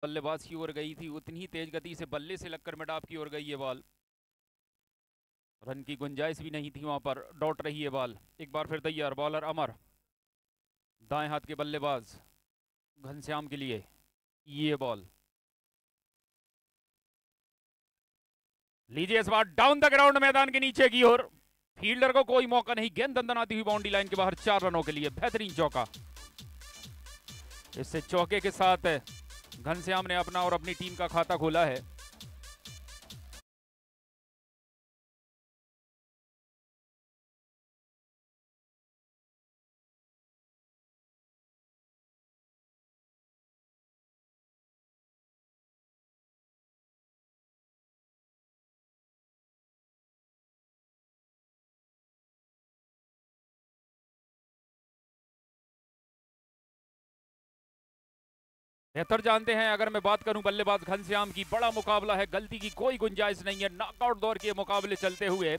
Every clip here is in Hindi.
बल्लेबाज की ओर गई थी उतनी ही तेज गति से बल्ले से लगकर मिडाप की ओर गई ये बॉल। रन की गुंजाइश भी नहीं थी वहां पर, डॉट रही है बॉल। एक बार फिर तैयार बॉलर अमर, दाएं हाथ के बल्लेबाज घनश्याम के लिए ये बॉल। लीजिए इस बार डाउन द ग्राउंड मैदान के नीचे की ओर, फील्डर को कोई मौका नहीं, गेंद दंदनाती हुई बाउंड्री लाइन के बाहर, 4 रनों के लिए बेहतरीन चौका। इससे चौके के साथ घनश्याम ने अपना और अपनी टीम का खाता खोला है। बेहतर जानते हैं, अगर मैं बात करूं बल्लेबाज घनश्याम की, बड़ा मुकाबला है, गलती की कोई गुंजाइश नहीं है। नॉकआउट दौर के मुकाबले चलते हुए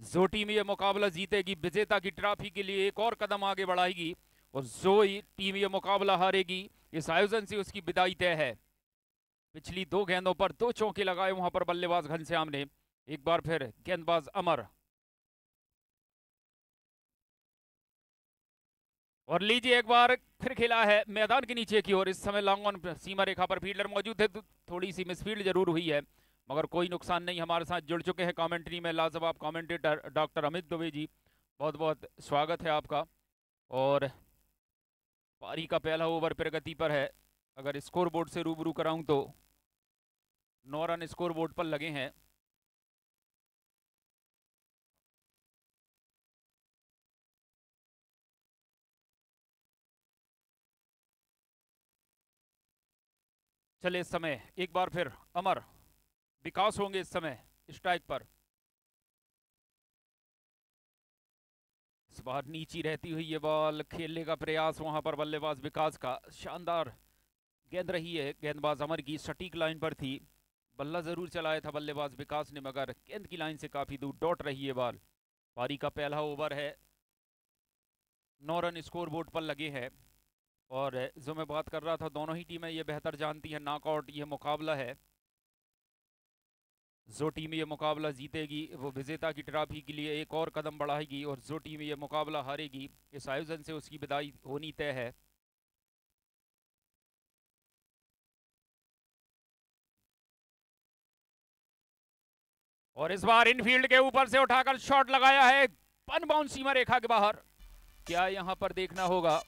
जो टीम ये मुकाबला जीतेगी विजेता की ट्रॉफी के लिए एक और कदम आगे बढ़ाएगी, और जो टीम ये मुकाबला हारेगी इस आयोजन से उसकी विदाई तय है। पिछली 2 गेंदों पर 2 चौके लगाए वहां पर बल्लेबाज घनश्याम ने। एक बार फिर गेंदबाज अमर, और लीजिए एक बार फिर खेला है मैदान के नीचे की ओर। इस समय लॉन्ग ऑन सीमा रेखा पर फील्डर मौजूद थे, तो थोड़ी सी मिसफील्ड जरूर हुई है, मगर कोई नुकसान नहीं। हमारे साथ जुड़ चुके हैं कमेंट्री में लाजवाब कमेंटेटर डॉक्टर अमित दुबे जी, बहुत बहुत स्वागत है आपका। और पारी का पहला ओवर प्रगति पर है। अगर स्कोर बोर्ड से रूबरू कराऊं तो 9 रन स्कोर बोर्ड पर लगे हैं। चले इस समय एक बार फिर अमर, विकास होंगे इस समय स्ट्राइक पर। इस बार नीची रहती हुई ये बॉल, खेलने का प्रयास वहां पर बल्लेबाज विकास का, शानदार गेंद रही है गेंदबाज अमर की, सटीक लाइन पर थी। बल्ला जरूर चलाया था बल्लेबाज विकास ने, मगर गेंद की लाइन से काफी दूर डॉट रही है बॉल। पारी का पहला ओवर है, 9 रन स्कोर बोर्ड पर लगे हैं। और जो मैं बात कर रहा था, दोनों ही टीमें ये बेहतर जानती हैं, नॉकआउट ये मुकाबला है। जो टीम ये मुकाबला जीतेगी वो विजेता की ट्रॉफी के लिए एक और कदम बढ़ाएगी, और जो टीम ये मुकाबला हारेगी इस आयोजन से उसकी विदाई होनी तय है। और इस बार इनफील्ड के ऊपर से उठाकर शॉट लगाया है, अनबाउंड सीमा रेखा के बाहर। क्या यहां पर देखना होगा,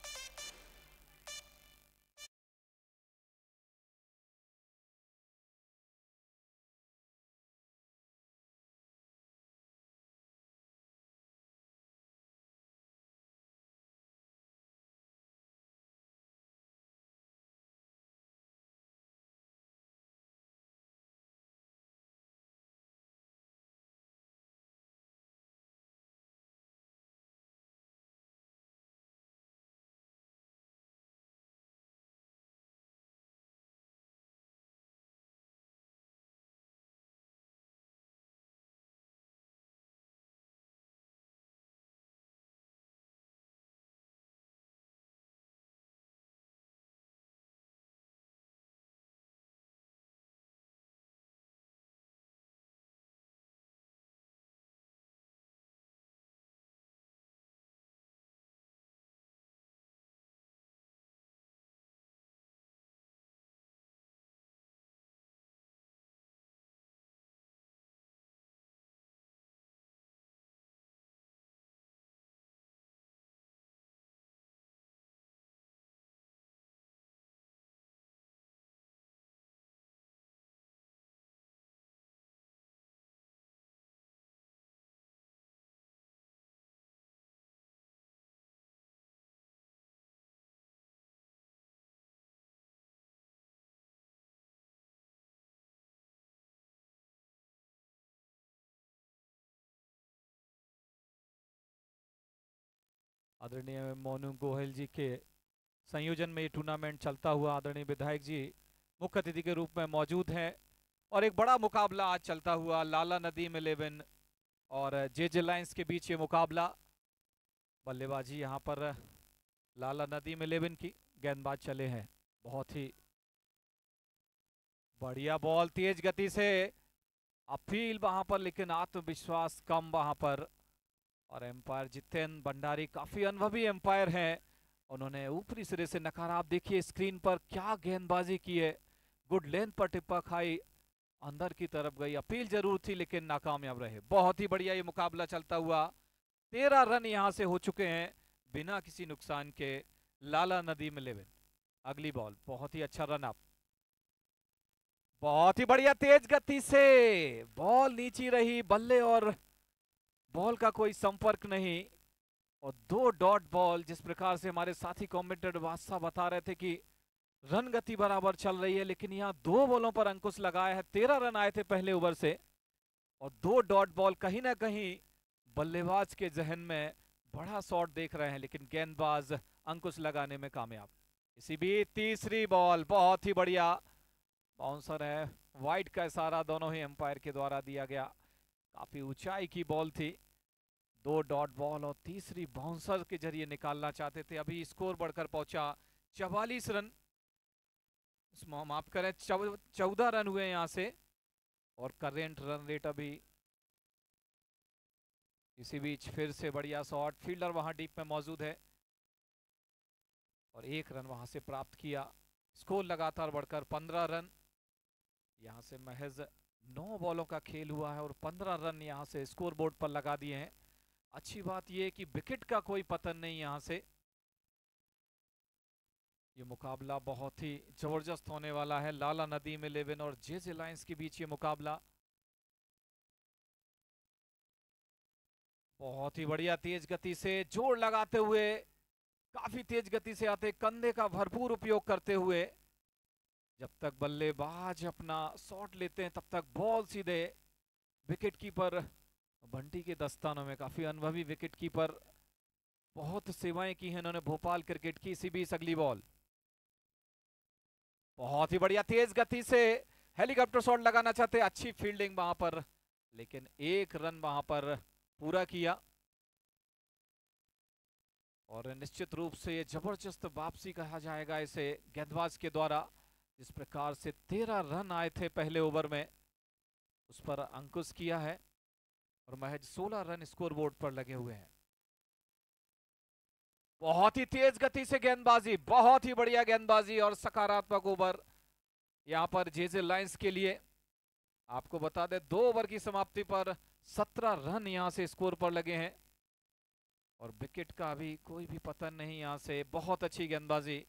आदरणीय मोनू गोयल जी के संयोजन में ये टूर्नामेंट चलता हुआ आदरणीय विधायक जी मुख्य अतिथि के रूप में मौजूद हैं। और एक बड़ा मुकाबला आज चलता हुआ लाला नदीम 11 और जे लायंस के बीच ये मुकाबला। बल्लेबाजी यहाँ पर लाला नदीम 11 की, गेंदबाज चले हैं बहुत ही बढ़िया बॉल तेज गति से, अपील वहां पर लेकिन आत्मविश्वास कम वहां पर। और एम्पायर जितेंद्र भंडारी काफी अनुभवी एम्पायर हैं, उन्होंने ऊपरी सिरे से नकारा। आप देखिए स्क्रीन पर क्या गेंदबाजी की है, गुड लेंथ पर टिप्पा खाई, अंदर की तरफ गई। अपील जरूर थी लेकिन नाकामयाब रहे। बहुत ही बढ़िया ये मुकाबला चलता हुआ, 13 रन यहां से हो चुके हैं बिना किसी नुकसान के। लाला नदीम 11। अगली बॉल बहुत ही अच्छा रन अप, बहुत ही बढ़िया तेज गति से बॉल नीची रही, बल्ले और बॉल का कोई संपर्क नहीं। और 2 डॉट बॉल, जिस प्रकार से हमारे साथी कमेंटेटर बादशाह बता रहे थे कि रन गति बराबर चल रही है, लेकिन यहाँ 2 बॉलों पर अंकुश लगाया है। 13 रन आए थे पहले ओवर से, और 2 डॉट बॉल कहीं ना कहीं बल्लेबाज के जहन में बड़ा शॉट देख रहे हैं, लेकिन गेंदबाज अंकुश लगाने में कामयाब। इसी बीच तीसरी बॉल बहुत ही बढ़िया बाउंसर है, वाइड का इशारा दोनों ही एम्पायर के द्वारा दिया गया। काफी ऊंचाई की बॉल थी, 2 डॉट बॉल और तीसरी बाउंसर के जरिए निकालना चाहते थे। अभी स्कोर बढ़कर पहुंचा 44 रन, माफ करें 14 रन हुए यहां से, और करेंट रन रेट अभी। इसी बीच फिर से बढ़िया शॉट, फील्डर वहां डीप में मौजूद है और 1 रन वहां से प्राप्त किया। स्कोर लगातार बढ़कर 15 रन। यहां से महज 9 बॉलों का खेल हुआ है और 15 रन यहां से स्कोर बोर्ड पर लगा दिए हैं। अच्छी बात यह है कि विकेट का कोई पतन नहीं यहां से। ये मुकाबला बहुत ही जबरदस्त होने वाला है। लाला नदीम 11 और जेजे लायंस के बीच ये मुकाबला। बहुत ही बढ़िया तेज गति से जोर लगाते हुए, काफी तेज गति से आते, कंधे का भरपूर उपयोग करते हुए, जब तक बल्लेबाज अपना शॉट लेते हैं तब तक बॉल सीधे विकेट कीपर बंटी के दस्तानों में। काफी अनुभवी विकेट कीपर, बहुत सेवाएं की हैं इन्होंने भोपाल क्रिकेट की। इसी बीच अगली बॉल बहुत ही बढ़िया तेज गति से हेलीकॉप्टर शॉट लगाना चाहते, अच्छी फील्डिंग वहां पर, लेकिन 1 रन वहां पर पूरा किया। और निश्चित रूप से ये जबरदस्त वापसी कहा जाएगा इसे गेंदबाज के द्वारा। जिस प्रकार से 13 रन आए थे पहले ओवर में, उस पर अंकुश किया है और महज 16 रन स्कोर बोर्ड पर लगे हुए हैं। बहुत ही तेज गति से गेंदबाजी, बहुत ही बढ़िया गेंदबाजी और सकारात्मक ओवर यहां पर जेजे लायंस के लिए। आपको बता दें 2 ओवर की समाप्ति पर 17 रन यहां से स्कोर पर लगे हैं और विकेट का भी कोई भी पतन नहीं यहां से। बहुत अच्छी गेंदबाजी।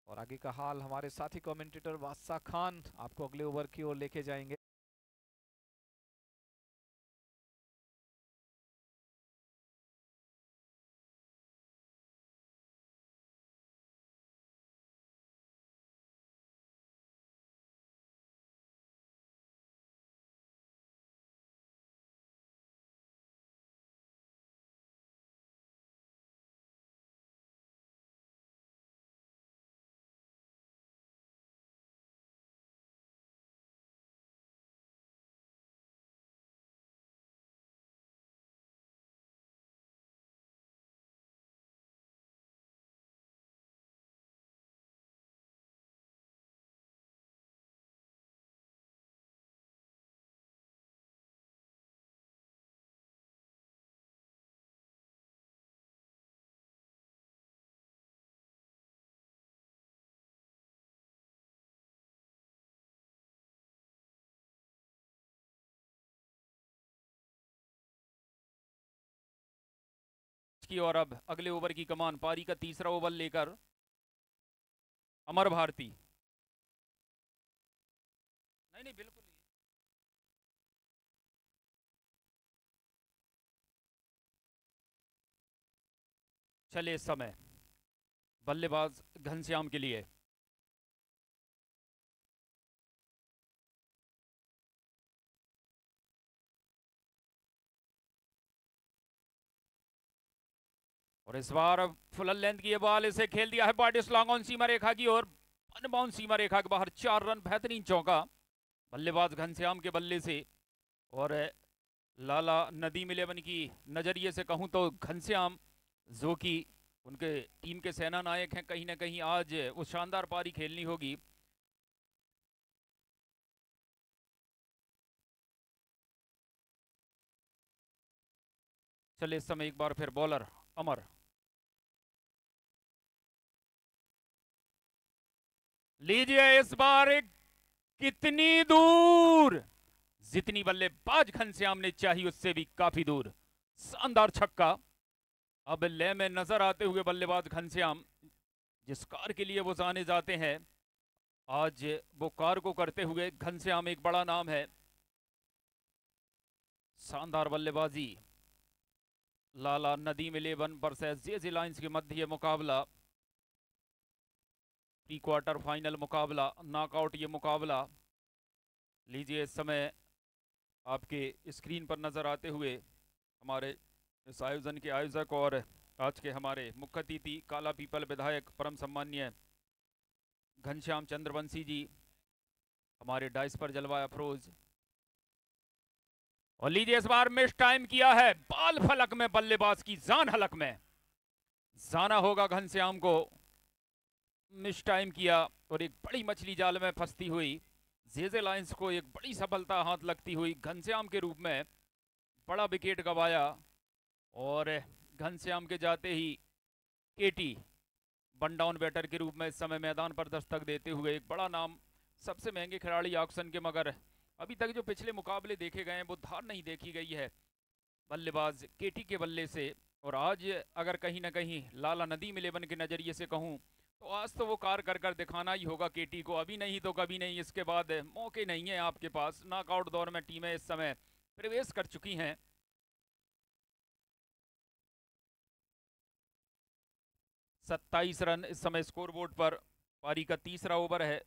और आगे का हाल हमारे साथी कमेंटेटर बादशाह खान आपको अगले ओवर की ओर लेके जाएंगे। की और अब अगले ओवर की कमान पारी का तीसरा ओवर लेकर अमर भारती। नहीं नहीं बिल्कुल नहीं। चले इस समय बल्लेबाज घनश्याम के लिए। और इस बार फुल लेंथ की ये बॉल, इसे खेल दिया है बाटिस लॉन्ग ऑन सीमा रेखा की ओर, अनबाउंड सीमा रेखा के बाहर। 4 रन, बेहतरीन चौका बल्लेबाज घनश्याम के बल्ले से। और लाला नदीम 11 की नजरिए से कहूं तो घनश्याम जो कि उनके टीम के सेना नायक हैं, कहीं ना कहीं आज वो शानदार पारी खेलनी होगी। चले इस समय एक बार फिर बॉलर अमर। लीजिए इस बार एक कितनी दूर, जितनी बल्लेबाज घनश्याम ने चाही उससे भी काफी दूर, शानदार छक्का। अब लय में नजर आते हुए बल्लेबाज घनश्याम, जिस कार के लिए वो जाने जाते हैं, आज वो कार को करते हुए घनश्याम एक बड़ा नाम है। शानदार बल्लेबाजी। लाला नदीम 11 वर्सेस जेजे लाइंस के मध्य ये मुकाबला, प्री क्वार्टर फाइनल मुकाबला, नॉकआउट ये मुकाबला। लीजिए इस समय आपके स्क्रीन पर नजर आते हुए हमारे इस आयोजन के आयोजक और आज के हमारे मुख्य अतिथि काला पीपल विधायक परम सम्मान्य घनश्याम चंद्रवंशी जी, हमारे डाइस पर जलवाया अफरोज। और लीजिए इस बार मिस टाइम किया है, बाल फलक में बल्लेबाज की जान हलक में, जाना होगा घनश्याम को। मिस टाइम किया और एक बड़ी मछली जाल में फंसती हुई जेजे लाइंस को एक बड़ी सफलता हाथ लगती हुई घनश्याम के रूप में बड़ा विकेट गंवाया। और घनश्याम के जाते ही केटी वन डाउन बैटर के रूप में इस समय मैदान पर दस्तक देते हुए एक बड़ा नाम, सबसे महंगे खिलाड़ी ऑक्शन के, मगर अभी तक जो पिछले मुकाबले देखे गए हैं वो धार नहीं देखी गई है बल्लेबाज केटी के बल्ले से। और आज अगर कहीं ना कहीं लाला नदीम 11 के नज़रिए से कहूँ तो आज तो वो कार कर दिखाना ही होगा केटी को, अभी नहीं तो कभी नहीं। इसके बाद मौके नहीं है आपके पास। नॉकआउट दौर में टीमें इस समय प्रवेश कर चुकी हैं। 27 रन इस समय स्कोरबोर्ड पर। पारी का तीसरा ओवर है,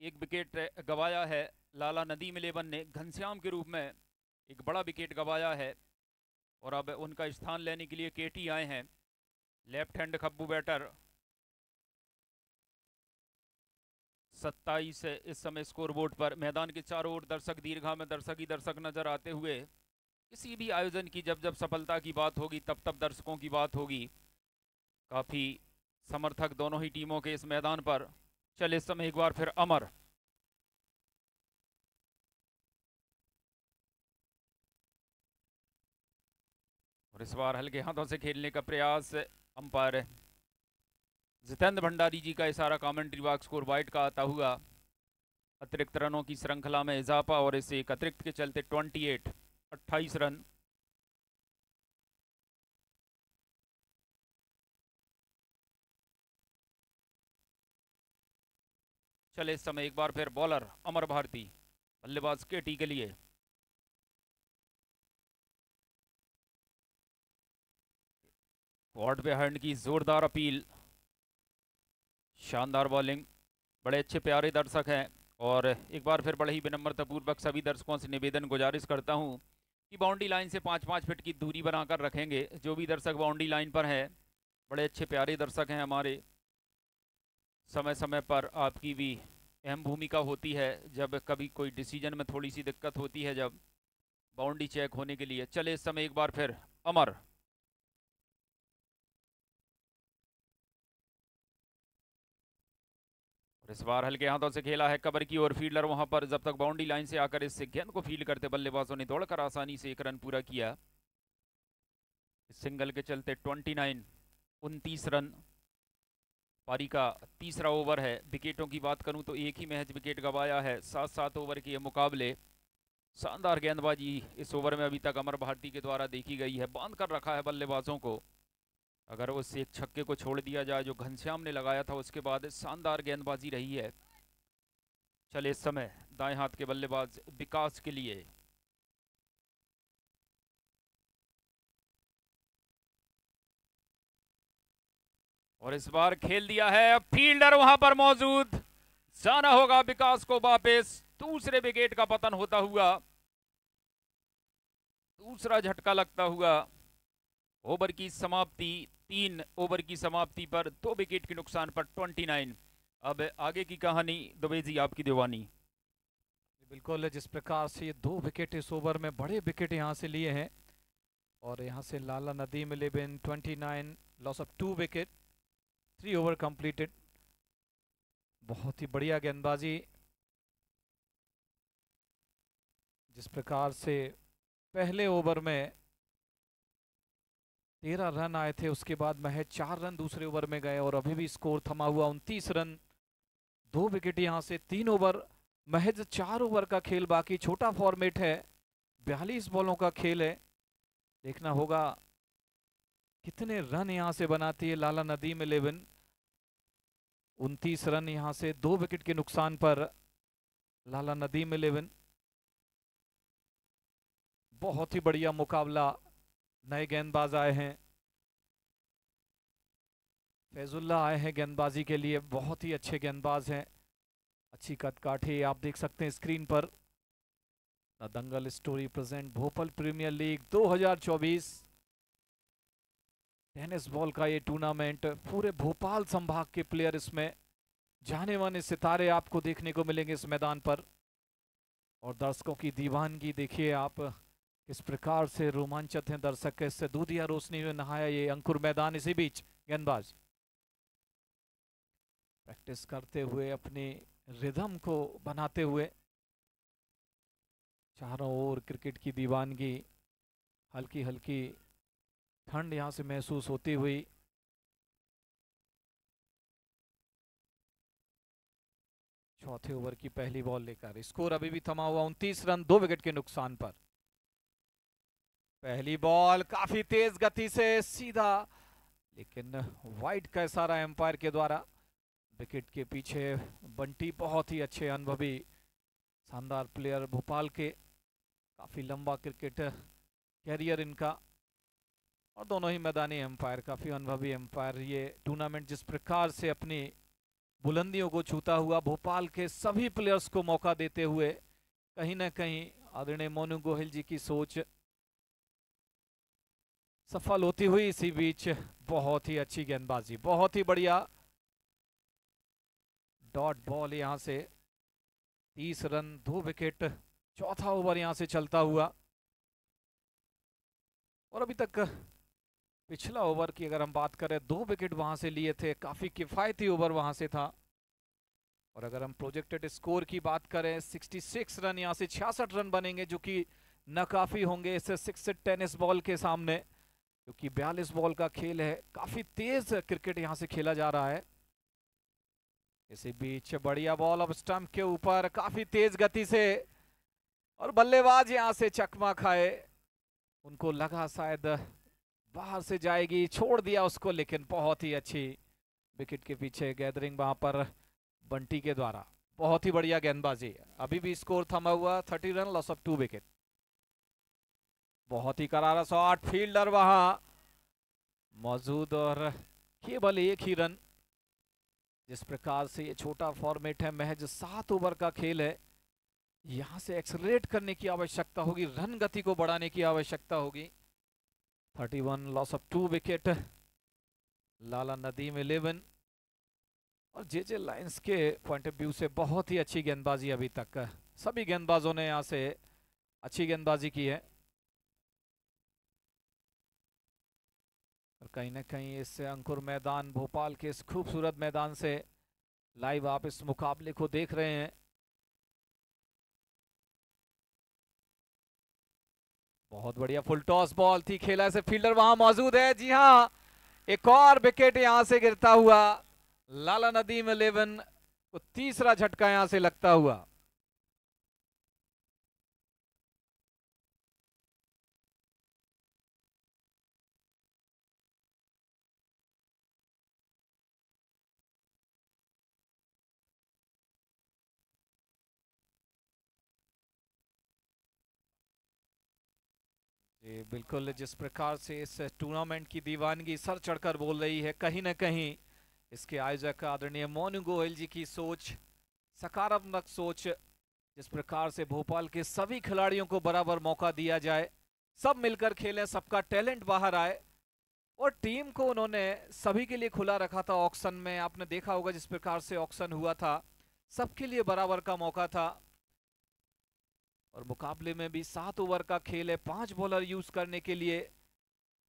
एक विकेट गंवाया है लाला नदीम 11 ने घनश्याम के रूप में, एक बड़ा विकेट गंवाया है। और अब उनका स्थान लेने के लिए केटी आए हैं, लेफ्ट हैंड खब्बू बैटर। 27 इस समय स्कोरबोर्ड पर। मैदान के चारों ओर दर्शक, दीर्घा में दर्शक ही दर्शक नजर आते हुए। किसी भी आयोजन की जब जब सफलता की बात होगी तब तब दर्शकों की बात होगी। काफी समर्थक दोनों ही टीमों के इस मैदान पर। चले इस समय एक बार फिर अमर। और इस बार हल्के हाथों से खेलने का प्रयास, अंपायर जितेंद्र भंडारी जी का इशारा कमेंट्री बॉक्स स्कोर वाइड का आता हुआ। अतिरिक्त रनों की श्रृंखला में इजाफा और इसे एक अतिरिक्त के चलते 28 रन। चले इस समय एक बार फिर बॉलर अमर भारती, बल्लेबाज केटी के लिए। वॉर्ड बिहाइंड की जोरदार अपील, शानदार बॉलिंग। बड़े अच्छे प्यारे दर्शक हैं और एक बार फिर बड़े ही विनम्रतापूर्वक सभी दर्शकों से निवेदन गुजारिश करता हूं कि बाउंड्री लाइन से 5-5 फीट की दूरी बनाकर रखेंगे। जो भी दर्शक बाउंड्री लाइन पर हैं, बड़े अच्छे प्यारे दर्शक हैं हमारे। समय समय पर आपकी भी अहम भूमिका होती है जब कभी कोई डिसीजन में थोड़ी सी दिक्कत होती है, जब बाउंड्री चेक होने के लिए। चले इस समय एक बार फिर अमर। और इस बार हल्के हाथों से खेला है कवर की ओर, फील्डर वहां पर जब तक बाउंड्री लाइन से आकर इस गेंद को फील्ड करते बल्लेबाजों ने दौड़कर आसानी से एक रन पूरा किया। इस सिंगल के चलते 29 रन। पारी का तीसरा ओवर है। विकेटों की बात करूं तो एक ही महज विकेट गंवाया है 7-7 ओवर के ये मुकाबले। शानदार गेंदबाजी इस ओवर में अभी तक अमर भारती के द्वारा देखी गई है, बांध कर रखा है बल्लेबाजों को। अगर उस एक छक्के को छोड़ दिया जाए जो घनश्याम ने लगाया था, उसके बाद शानदार गेंदबाजी रही है। चले इस समय दाएं हाथ के बल्लेबाज विकास के लिए। और इस बार खेल दिया है, फील्डर वहां पर मौजूद, जाना होगा विकास को वापस। दूसरे विकेट का पतन होता हुआ, दूसरा झटका लगता हुआ। ओवर की समाप्ति, 3 ओवर की समाप्ति पर 2 विकेट के नुकसान पर 29। अब आगे की कहानी दुबे जी आपकी दीवानी। बिल्कुल, जिस प्रकार से ये 2 विकेट इस ओवर में बड़े विकेट यहाँ से लिए हैं। और यहाँ से Lala Nadeem 11 29, loss of 2 wicket, 3 over completed. बहुत ही बढ़िया गेंदबाजी। जिस प्रकार से पहले ओवर में 13 रन आए थे, उसके बाद महज 4 रन दूसरे ओवर में गए और अभी भी स्कोर थमा हुआ 29 रन। 2 विकेट यहाँ से, 3 ओवर, महज 4 ओवर का खेल बाकी। छोटा फॉर्मेट है, 42 बॉलों का खेल है। देखना होगा कितने रन यहाँ से बनाती है लाला नदीम 11। 29 रन यहाँ से 2 विकेट के नुकसान पर लाला नदीम 11। बहुत ही बढ़िया मुकाबला, नए गेंदबाज आए हैं, फैजुल्ला आए हैं गेंदबाजी के लिए, बहुत ही अच्छे गेंदबाज हैं, अच्छी कदकाठी आप देख सकते हैं स्क्रीन पर। The Dangal story present Bhopal premier league 2024 tennis ball का ये टूर्नामेंट। पूरे भोपाल संभाग के प्लेयर इसमें, जाने माने सितारे आपको देखने को मिलेंगे इस मैदान पर। और दर्शकों की दीवानगी देखिए आप, किस प्रकार से रोमांचित हैं दर्शक, इससे दूधिया रोशनी में नहाया ये अंकुर मैदान। इसी बीच गेंदबाज प्रैक्टिस करते हुए, अपनी रिदम को बनाते हुए, चारों ओर क्रिकेट की दीवानगी, हल्की हल्की ठंड यहां से महसूस होती हुई। चौथे ओवर की पहली बॉल लेकर स्कोर अभी भी थमा हुआ 29 रन 2 विकेट के नुकसान पर। पहली बॉल काफी तेज गति से सीधा, लेकिन वाइड का इशारा एम्पायर के द्वारा। विकेट के पीछे बंटी बहुत ही अच्छे अनुभवी शानदार प्लेयर भोपाल के, काफी लंबा क्रिकेट कैरियर इनका, और दोनों ही मैदानी एम्पायर काफी अनुभवी एम्पायर। ये टूर्नामेंट जिस प्रकार से अपनी बुलंदियों को छूता हुआ भोपाल के सभी प्लेयर्स को मौका देते हुए, कहीं ना कहीं आदरणीय मोनू गोहिल जी की सोच सफल होती हुई। इसी बीच बहुत ही अच्छी गेंदबाजी, बहुत ही बढ़िया डॉट बॉल यहां से, 30 रन 2 विकेट। चौथा ओवर यहां से चलता हुआ, और अभी तक पिछला ओवर की अगर हम बात करें, 2 विकेट वहां से लिए थे, काफी किफायती ओवर वहां से था। और अगर हम प्रोजेक्टेड स्कोर की बात करें, 66 रन यहां से 66 रन बनेंगे, जो कि न काफी होंगे इस 6 टेनिस बॉल के सामने, क्योंकि 42 बॉल का खेल है। काफी तेज क्रिकेट यहां से खेला जा रहा है। इसी बीच बढ़िया बॉल अब स्टंप के ऊपर, काफी तेज गति से, और बल्लेबाज यहां से चकमा खाए, उनको लगा शायद बाहर से जाएगी, छोड़ दिया उसको, लेकिन बहुत ही अच्छी विकेट के पीछे गैदरिंग वहां पर बंटी के द्वारा। बहुत ही बढ़िया गेंदबाजी, अभी भी स्कोर थमा हुआ 30 रन लॉस ऑफ 2 विकेट। बहुत ही करारा शॉट, फील्डर वहां मौजूद और केवल एक ही रन। जिस प्रकार से ये छोटा फॉर्मेट है, महज 7 ओवर का खेल है, यहां से एक्सलरेट करने की आवश्यकता होगी, रन गति को बढ़ाने की आवश्यकता होगी। 31 लॉस ऑफ 2 विकेट लाला नदीम 11। और जे लाइंस के पॉइंट ऑफ व्यू से बहुत ही अच्छी गेंदबाजी अभी तक, सभी गेंदबाजों ने यहां से अच्छी गेंदबाजी की है। और कहीं ना कहीं इस अंकुर मैदान, भोपाल के इस खूबसूरत मैदान से लाइव आप इस मुकाबले को देख रहे हैं। बहुत बढ़िया फुल टॉस बॉल थी, खेला से फील्डर वहां मौजूद है। जी हां, एक और विकेट यहां से गिरता हुआ, लाला नदीम 11 को तीसरा झटका यहां से लगता हुआ। जी बिल्कुल, जिस प्रकार से इस टूर्नामेंट की दीवानगी सर चढ़कर बोल रही है, कहीं ना कहीं इसके आयोजक आदरणीय मोनू गोयल जी की सोच, सकारात्मक सोच, जिस प्रकार से भोपाल के सभी खिलाड़ियों को बराबर मौका दिया जाए, सब मिलकर खेलें, सबका टैलेंट बाहर आए। और टीम को उन्होंने सभी के लिए खुला रखा था। ऑक्शन में आपने देखा होगा जिस प्रकार से ऑक्शन हुआ था, सबके लिए बराबर का मौका था। और मुकाबले में भी 7 ओवर का खेल है, 5 बॉलर यूज करने के लिए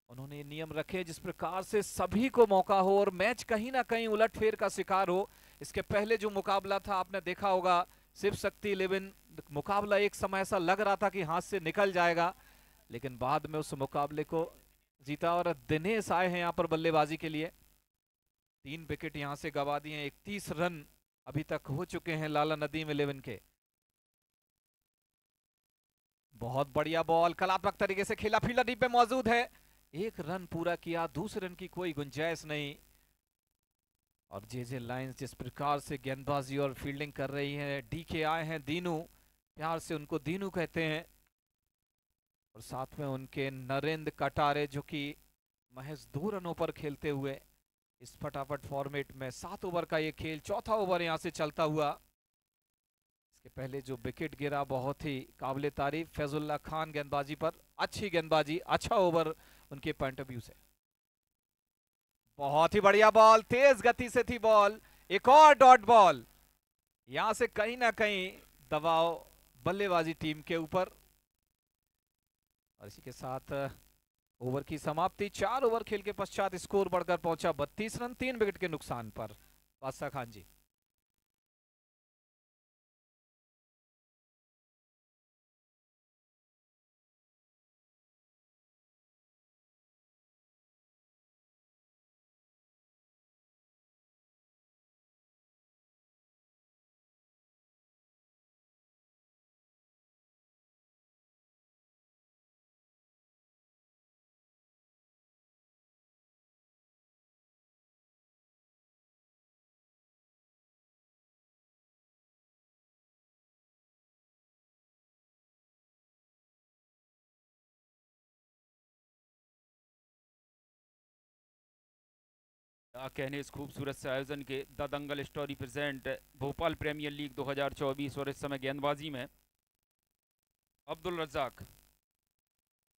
उन्होंने नियम रखे, जिस प्रकार से सभी को मौका हो और मैच कहीं ना कहीं उलटफेर का शिकार हो। इसके पहले जो मुकाबला था आपने देखा होगा, शिव शक्ति 11 मुकाबला एक समय ऐसा लग रहा था कि हाथ से निकल जाएगा, लेकिन बाद में उस मुकाबले को जीता और दिनेश आए हैं यहाँ पर बल्लेबाजी के लिए। 3 विकेट यहाँ से गवा दिए, 31 रन अभी तक हो चुके हैं लाला नदीम 11 के। बहुत बढ़िया बॉल, कलात्मक तरीके से खेला, फील्डर डीप पे मौजूद है, 1 रन पूरा किया, दूसरे रन की कोई गुंजाइश नहीं। और जे लाइंस जिस प्रकार से गेंदबाजी और फील्डिंग कर रही है, डीके आए हैं दीनू, प्यार से उनको दीनू कहते हैं, और साथ में उनके नरेंद्र कटारे जो कि महज 2 रनों पर खेलते हुए इस फटाफट फॉर्मेट में 7 ओवर का ये खेल, चौथा ओवर यहां से चलता हुआ। इसके पहले जो विकेट गिरा बहुत ही काबिले तारीफ फैजुल्ला खान गेंदबाजी पर, अच्छी गेंदबाजी, अच्छा ओवर उनके पॉइंट ऑफ व्यू से। बहुत ही बढ़िया बॉल, तेज गति से थी बॉल, एक और डॉट बॉल, यहां से कहीं ना कहीं दबाव बल्लेबाजी टीम के ऊपर। और इसी के साथ ओवर की समाप्ति। 4 ओवर खेल के पश्चात स्कोर बढ़कर पहुंचा 32 रन, 3 विकेट के नुकसान पर। बादशाह खान जी। कहने इस खूबसूरत से आयोजन के the Dangal story present Bhopal premier league 2024, और इस समय गेंदबाजी में अब्दुल रज्जाक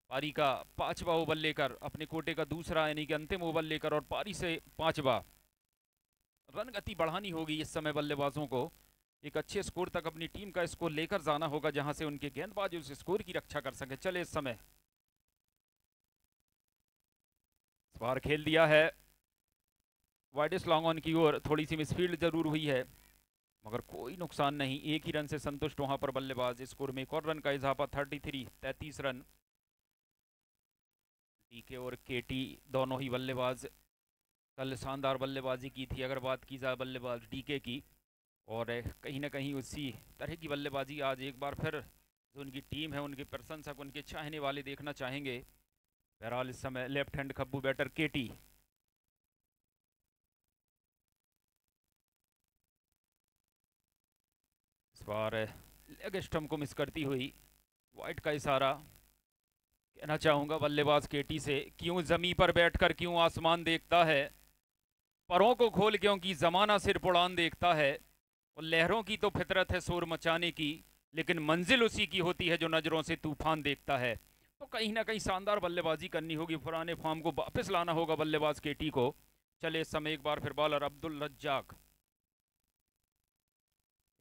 पारी का 5वां ओवर लेकर, अपने कोटे का दूसरा यानी कि अंतिम ओवर लेकर, और पारी से 5वां। रन गति बढ़ानी होगी इस समय बल्लेबाजों को, एक अच्छे स्कोर तक अपनी टीम का स्कोर लेकर जाना होगा जहां से उनके गेंदबाज उस स्कोर की रक्षा कर सके। चले इस समय इस बार खेल दिया है वाइडेस्ट लॉन्ग ऑन की ओर, थोड़ी सी मिसफील्ड जरूर हुई है मगर कोई नुकसान नहीं, 1 ही रन से संतुष्ट वहां पर बल्लेबाज। स्कोर में एक और रन का इजाफा, 33 रन। डीके और केटी दोनों ही बल्लेबाज कल शानदार बल्लेबाजी की थी, अगर बात की जाए बल्लेबाज डीके की, और कहीं ना कहीं उसी तरह की बल्लेबाजी आज एक बार फिर जो उनकी टीम है, उनके प्रशंसक, उनके चाहने वाले देखना चाहेंगे। बहरहाल इस समय लेफ्ट हैंड खब्बू बैटर केटी, इस बार लेग स्टंप को मिस करती हुई, वाइट का इशारा। कहना चाहूंगा बल्लेबाज केटी से, क्यों जमी पर बैठकर क्यों आसमान देखता है, परों को खोल क्योंकि जमाना सिर उड़ान देखता है, और लहरों की तो फितरत है शोर मचाने की, लेकिन मंजिल उसी की होती है जो नजरों से तूफान देखता है। तो कहीं ना कहीं शानदार बल्लेबाजी करनी होगी, पुराने फॉर्म को वापस लाना होगा बल्लेबाज केटी को। चले इस समय एक बार फिर बॉलर अब्दुल रज्जाक,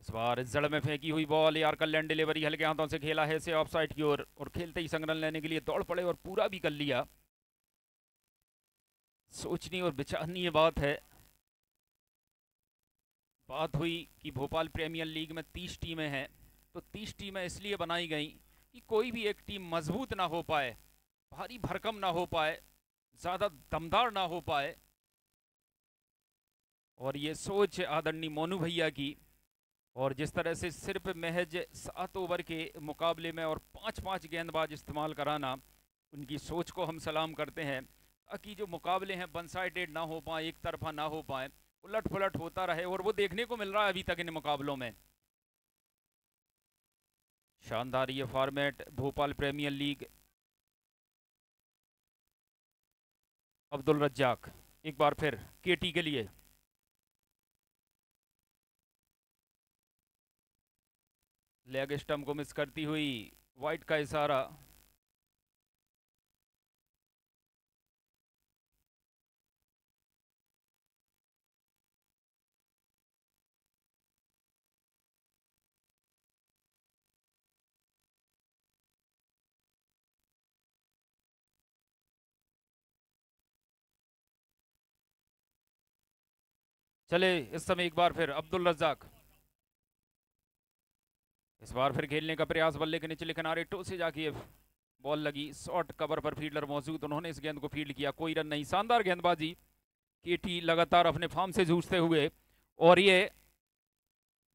इस बार जड़ में फेंकी हुई बॉल, यार कल्याण डिलीवरी हल्के हाथों से खेला है इसे ऑफ साइड की ओर, और खेलते ही संग्रहण लेने के लिए दौड़ पड़े और पूरा भी कर लिया। सोचनी और विचारनी ये बात है। बात हुई कि भोपाल प्रीमियर लीग में 30 टीमें हैं, तो 30 टीमें इसलिए बनाई गई कि कोई भी एक टीम मजबूत ना हो पाए, भारी भरकम ना हो पाए, ज़्यादा दमदार ना हो पाए। और ये सोच आदरणीय मोनू भैया की, और जिस तरह से सिर्फ महज 7 ओवर के मुकाबले में और 5-5 गेंदबाज इस्तेमाल कराना, उनकी सोच को हम सलाम करते हैं, ताकि जो मुकाबले हैं वन साइडेड ना हो पाए, एक तरफा ना हो पाए, उलट पुलट होता रहे, और वो देखने को मिल रहा है अभी तक इन मुकाबलों में। शानदार ये format Bhopal premier league. Abdul Razzaq एक बार फिर केटी के लिए, लेग स्टंप को मिस करती हुई, वाइट का इशारा। चले इस समय एक बार फिर अब्दुल रज्जाक, इस बार फिर खेलने का प्रयास, बल्ले के निचले किनारे टो से जाके बॉल लगी, शॉर्ट कवर पर फील्डर मौजूद, उन्होंने इस गेंद को फील्ड किया, कोई रन नहीं। शानदार गेंदबाजी, केटी लगातार अपने फॉर्म से जूझते हुए, और ये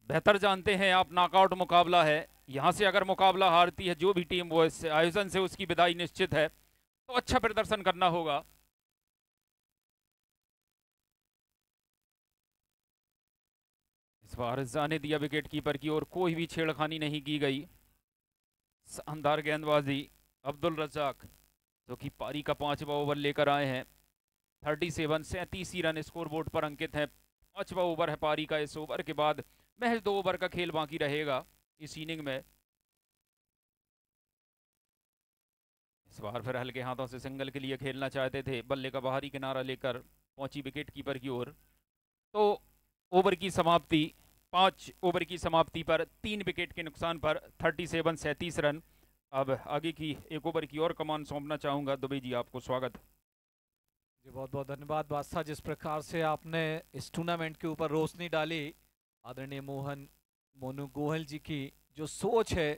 बेहतर जानते हैं आप, नॉकआउट मुकाबला है, यहाँ से अगर मुकाबला हारती है जो भी टीम, वो इस आयोजन से उसकी विदाई निश्चित है, तो अच्छा प्रदर्शन करना होगा। इस बार जाने दिया विकेट कीपर की और कोई भी छेड़खानी नहीं की गई। शानदार गेंदबाजी, अब्दुल रज्जाक जो कि पारी का 5वां ओवर लेकर आए हैं। 37 ही रन स्कोरबोर्ड पर अंकित हैं। 5वां ओवर है पारी का, इस ओवर के बाद महज 2 ओवर का खेल बाकी रहेगा इस इनिंग में। इस बार फिर हल्के हाथों से सिंगल के लिए खेलना चाहते थे, बल्ले का बाहरी किनारा लेकर पहुंची विकेट कीपर की ओर। तो ओवर की समाप्ति, 5 ओवर की समाप्ति पर 3 विकेट के नुकसान पर 37 रन। अब आगे की एक ओवर की और कमान सौंपना चाहूँगा। दुबे जी, आपको स्वागत। जी बहुत बहुत धन्यवाद बादशाह, जिस प्रकार से आपने इस टूर्नामेंट के ऊपर रोशनी डाली। आदरणीय मोनू गोयल जी की जो सोच है,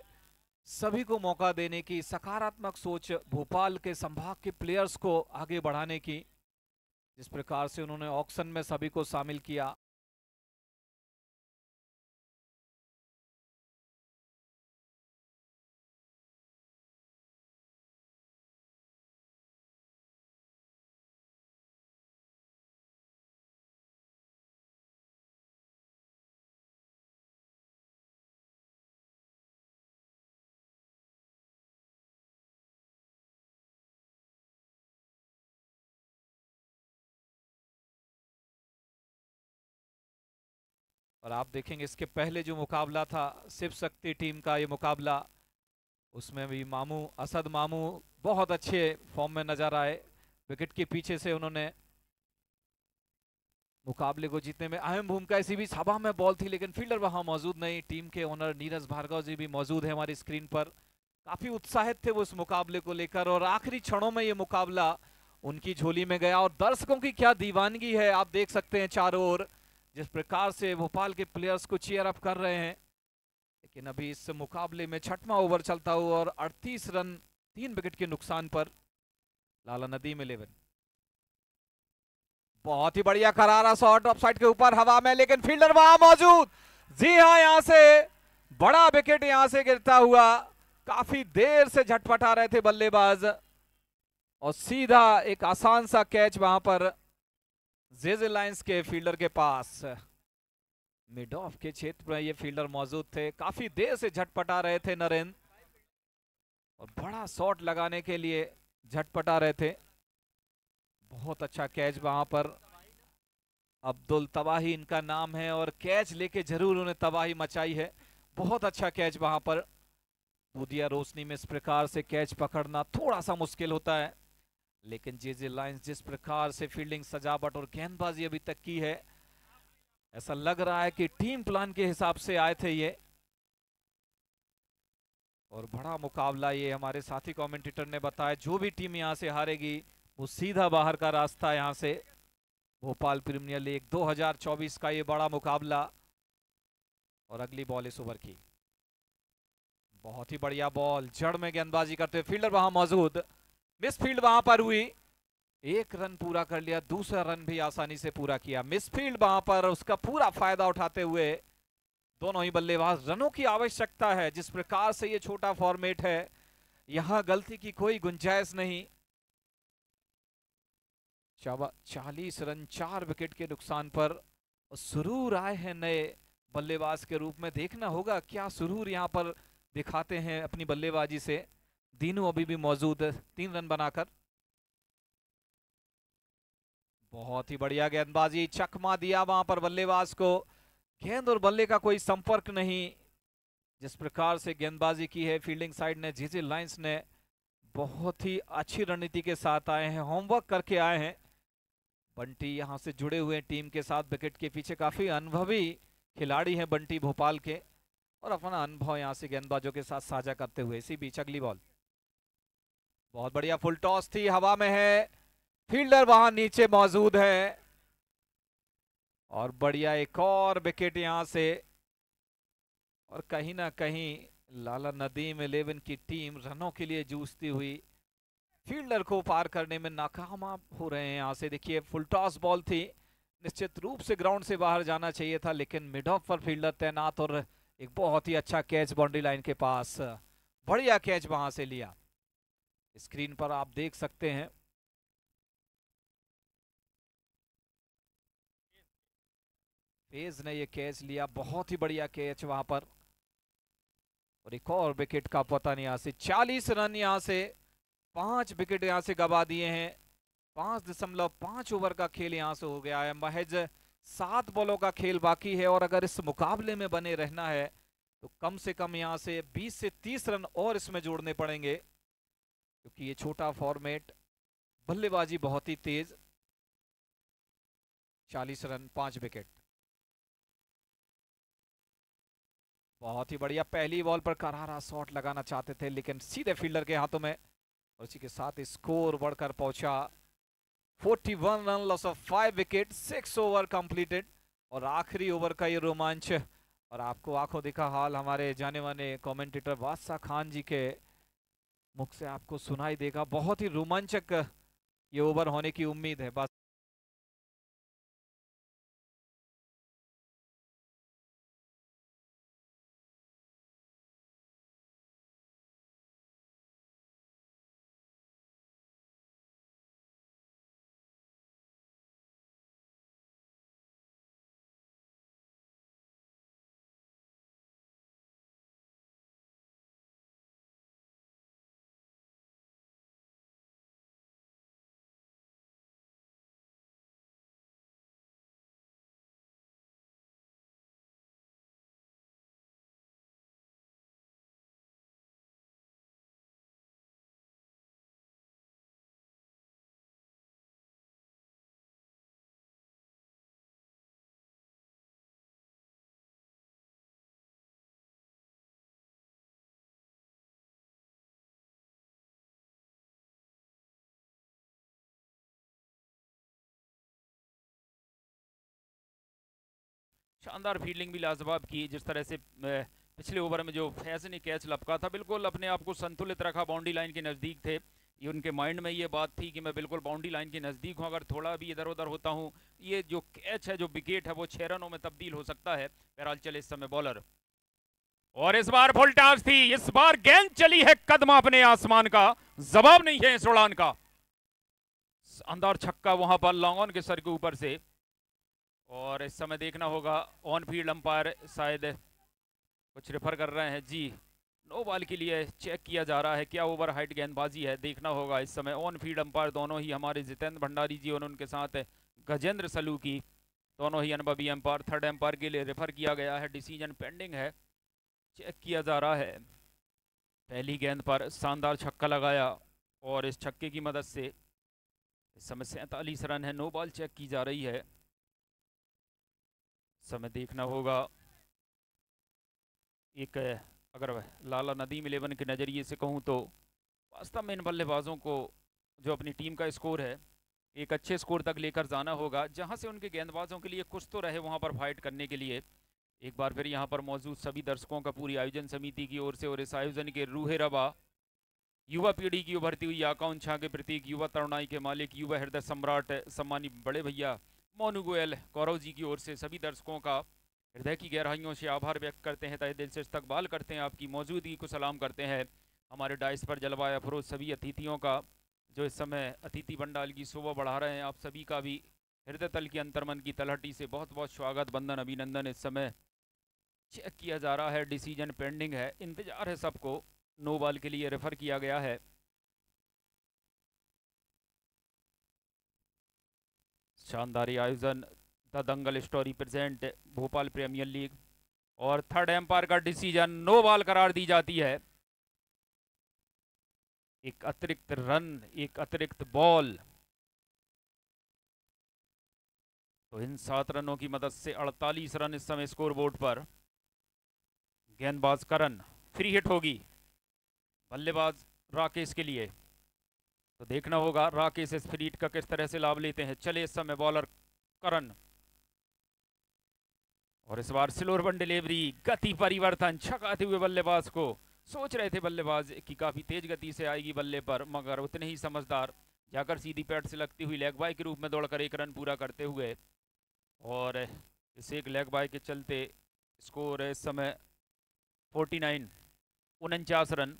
सभी को मौका देने की, सकारात्मक सोच, भोपाल के संभाग के प्लेयर्स को आगे बढ़ाने की, जिस प्रकार से उन्होंने ऑक्शन में सभी को शामिल किया। और आप देखेंगे इसके पहले जो मुकाबला था, शिव शक्ति टीम का ये मुकाबला, उसमें भी असद मामू बहुत अच्छे फॉर्म में नजर आए। विकेट के पीछे से उन्होंने मुकाबले को जीतने में अहम भूमिका। इसी बीच हवा में बॉल थी लेकिन फील्डर वहां मौजूद नहीं। टीम के ओनर नीरज भार्गव जी भी मौजूद है हमारी स्क्रीन पर, काफी उत्साहित थे वो इस मुकाबले को लेकर, और आखिरी क्षणों में ये मुकाबला उनकी झोली में गया। और दर्शकों की क्या दीवानगी है, आप देख सकते हैं चारों ओर जिस प्रकार से भोपाल के प्लेयर्स को चीयर अप कर रहे हैं। लेकिन अभी इस मुकाबले में 6वां ओवर चलता हुआ और 38 रन 3 विकेट के नुकसान पर लाला नदीम 11। बहुत ही बढ़िया करारा शॉट ऑफ साइड के ऊपर हवा में, लेकिन फील्डर वहां मौजूद। जी हां, यहां से बड़ा विकेट यहां से गिरता हुआ, काफी देर से झटपटा रहे थे बल्लेबाज, और सीधा एक आसान सा कैच वहां पर जेजे लाइंस के फील्डर के पास। मिड ऑफ के क्षेत्र में ये फील्डर मौजूद थे, काफी देर से झटपटा रहे थे नरेंद्र, और बड़ा शॉट लगाने के लिए झटपटा रहे थे। बहुत अच्छा कैच वहां पर, अब्दुल तबाही इनका नाम है, और कैच लेके जरूर उन्हें तबाही मचाई है। बहुत अच्छा कैच वहां पर। दूधिया रोशनी में इस प्रकार से कैच पकड़ना थोड़ा सा मुश्किल होता है, लेकिन जेजे लाइंस जिस प्रकार से फील्डिंग, सजावट और गेंदबाजी अभी तक की है, ऐसा लग रहा है कि टीम प्लान के हिसाब से आए थे ये। और बड़ा मुकाबला ये, हमारे साथी कमेंटेटर ने बताया, जो भी टीम यहां से हारेगी वो सीधा बाहर का रास्ता यहां से। भोपाल प्रीमियर लीग 2024 का ये बड़ा मुकाबला। और अगली बॉल इस ओवर की, बहुत ही बढ़िया बॉल, जड़ में गेंदबाजी करते हुए फील्डर वहां मौजूद, मिस फील्ड वहां पर हुई, 1 रन पूरा कर लिया, दूसरा रन भी आसानी से पूरा किया। मिस फील्ड वहां पर, उसका पूरा फायदा उठाते हुए दोनों ही बल्लेबाज, रनों की आवश्यकता है, जिस प्रकार से ये छोटा फॉर्मेट है, यहां गलती की कोई गुंजाइश नहीं। 40 रन 4 विकेट के नुकसान पर सुरूर आए हैं नए बल्लेबाज के रूप में। देखना होगा क्या सुरूर यहां पर दिखाते हैं अपनी बल्लेबाजी से। दीनू अभी भी मौजूद है 3 रन बनाकर। बहुत ही बढ़िया गेंदबाजी, चकमा दिया वहां पर बल्लेबाज को, गेंद और बल्ले का कोई संपर्क नहीं। जिस प्रकार से गेंदबाजी की है फील्डिंग साइड ने, जेजे लाइंस ने बहुत ही अच्छी रणनीति के साथ आए हैं, होमवर्क करके आए हैं। बंटी यहां से जुड़े हुए टीम के साथ, विकेट के पीछे काफी अनुभवी खिलाड़ी हैं बंटी भोपाल के, और अपना अनुभव यहां से गेंदबाजों के साथ साझा करते हुए। इसी बीच अगली बॉल, बहुत बढ़िया फुल टॉस थी, हवा में है, फील्डर वहां नीचे मौजूद है, और बढ़िया एक और विकेट यहां से। और कहीं ना कहीं लाला नदीम 11 की टीम रनों के लिए जूझती हुई फील्डर को पार करने में नाकाम हो रहे हैं। यहाँ से देखिए फुल टॉस बॉल थी, निश्चित रूप से ग्राउंड से बाहर जाना चाहिए था, लेकिन मिड ऑफ पर फील्डर तैनात और एक बहुत ही अच्छा कैच बाउंड्री लाइन के पास, बढ़िया कैच वहां से लिया। स्क्रीन पर आप देख सकते हैं फेज ने ये कैच लिया, बहुत ही बढ़िया कैच वहां पर। और एक और विकेट का पता नहीं, यहाँ से 40 रन यहाँ से 5 विकेट यहाँ से गवा दिए हैं। 5.5 ओवर का खेल यहाँ से हो गया है, महज 7 बॉलों का खेल बाकी है। और अगर इस मुकाबले में बने रहना है तो कम से कम यहाँ से 20 से 30 रन और इसमें जोड़ने पड़ेंगे, क्योंकि ये छोटा फॉर्मेट, बल्लेबाजी बहुत ही तेज। 40 रन 5 विकेट, बहुत ही बढ़िया। पहली बॉल पर करारा शॉट लगाना चाहते थे लेकिन सीधे फील्डर के हाथों में, और इसी के साथ स्कोर बढ़कर पहुंचा 41 run, loss of 5 wicket, 6 over completed. और आखिरी ओवर का ये रोमांच, और आपको आंखों देखा हाल हमारे जाने माने कमेंटेटर बादशाह खान जी के मुख से आपको सुनाई देगा। बहुत ही रोमांचक ये ओवर होने की उम्मीद है। बस शानदार फील्डिंग भी लाजवाब की, जिस तरह से पिछले ओवर में जो फैज ने कैच लपका था, बिल्कुल अपने आप को संतुलित रखा, बाउंड्री लाइन के नज़दीक थे। ये उनके माइंड में ये बात थी कि मैं बिल्कुल बाउंड्री लाइन के नज़दीक हूँ, अगर थोड़ा भी इधर उधर होता हूँ ये जो कैच है, जो विकेट है, वो 6 रनों में तब्दील हो सकता है। बहरहाल चले इस समय बॉलर, और इस बार फुल टॉस थी, इस बार गेंद चली है कदम अपने आसमान का, जवाब नहीं है इस उड़ान का। शानदार छक्का वहां पर लॉन्ग ऑन के सर के ऊपर से। और इस समय देखना होगा, ऑन फील्ड अंपायर शायद कुछ रेफर कर रहे हैं जी, नो बॉल के लिए चेक किया जा रहा है, क्या ओवर हाइट गेंदबाजी है, देखना होगा। इस समय ऑन फील्ड अंपायर दोनों ही हमारे जितेंद्र भंडारी जी और उनके साथ गजेंद्र सलूकी, दोनों ही अनुभवी अंपायर। थर्ड अंपायर के लिए रेफर किया गया है, डिसीजन पेंडिंग है, चेक किया जा रहा है। पहली गेंद पर शानदार छक्का लगाया, और इस छक्के की मदद से इस समय 47 रन है, नो बॉल चेक की जा रही है। समय देखना होगा, एक अगर लाला नदीम 11 के नज़रिए से कहूँ तो वास्तव में इन बल्लेबाजों को जो अपनी टीम का स्कोर है एक अच्छे स्कोर तक लेकर जाना होगा, जहां से उनके गेंदबाजों के लिए कुछ तो रहे वहां पर फाइट करने के लिए। एक बार फिर यहां पर मौजूद सभी दर्शकों का पूरी आयोजन समिति की ओर से और इस आयोजन के रूहे रबा, युवा पीढ़ी की उभरती हुई आकांक्षा के प्रतीक, युवा तरुणाई के मालिक, युवा हृदय सम्राट सम्मानी बड़े भैया मोनू गोयल गौरव जी की ओर से सभी दर्शकों का हृदय की गहराइयों से आभार व्यक्त करते हैं, तहे दिल से इस्तकबाल करते हैं, आपकी मौजूदगी को सलाम करते हैं। हमारे डाइस पर जलवाया फरोज सभी अतिथियों का जो इस समय अतिथि पंडाल की शोभा बढ़ा रहे हैं, आप सभी का भी हृदय तल की अंतर्मन की तलहटी से बहुत बहुत स्वागत, बंदन, अभिनंदन। इस समय चेक किया जा रहा है, डिसीजन पेंडिंग है, इंतजार है सबको, नो बॉल के लिए रेफर किया गया है। शानदार आयोजन, the Dangal story present Bhopal premier league, और थर्ड एम्पायर का डिसीजन नो बॉल करार दी जाती है। एक अतिरिक्त रन, एक अतिरिक्त बॉल, तो इन 7 रनों की मदद से 48 रन इस समय स्कोर बोर्ड पर। गेंदबाज करण, फ्री हिट होगी बल्लेबाज राकेश के लिए, तो देखना होगा राकेश इस फ्री हिट का किस तरह से लाभ लेते हैं। चले इस समय बॉलर करण, और इस बार स्लोअर वन डिलीवरी, गति परिवर्तन, छकाते हुए बल्लेबाज को। सोच रहे थे बल्लेबाज कि काफी तेज गति से आएगी बल्ले पर, मगर उतने ही समझदार, जाकर सीधी पैड से लगती हुई लेग बाय के रूप में दौड़कर एक रन पूरा करते हुए। और इस एक लेग बाय के चलते स्कोर है इस समय 49, 49 रन।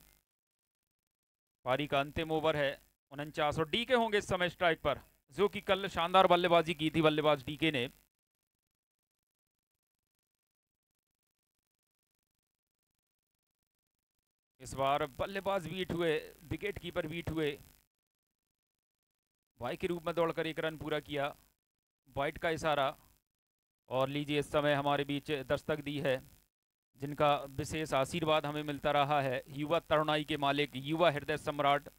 पारी का अंतिम ओवर है 49, और डीके होंगे इस समय स्ट्राइक पर, जो कि कल शानदार बल्लेबाजी की थी बल्लेबाज डीके ने। इस बार बल्लेबाज बीट हुए, विकेट कीपर बीट हुए, वाई के रूप में दौड़कर एक रन पूरा किया, वाइट का इशारा। और लीजिए इस समय हमारे बीच दस्तक दी है, जिनका विशेष आशीर्वाद हमें मिलता रहा है, युवा तरुणाई के मालिक, युवा हृदय सम्राट,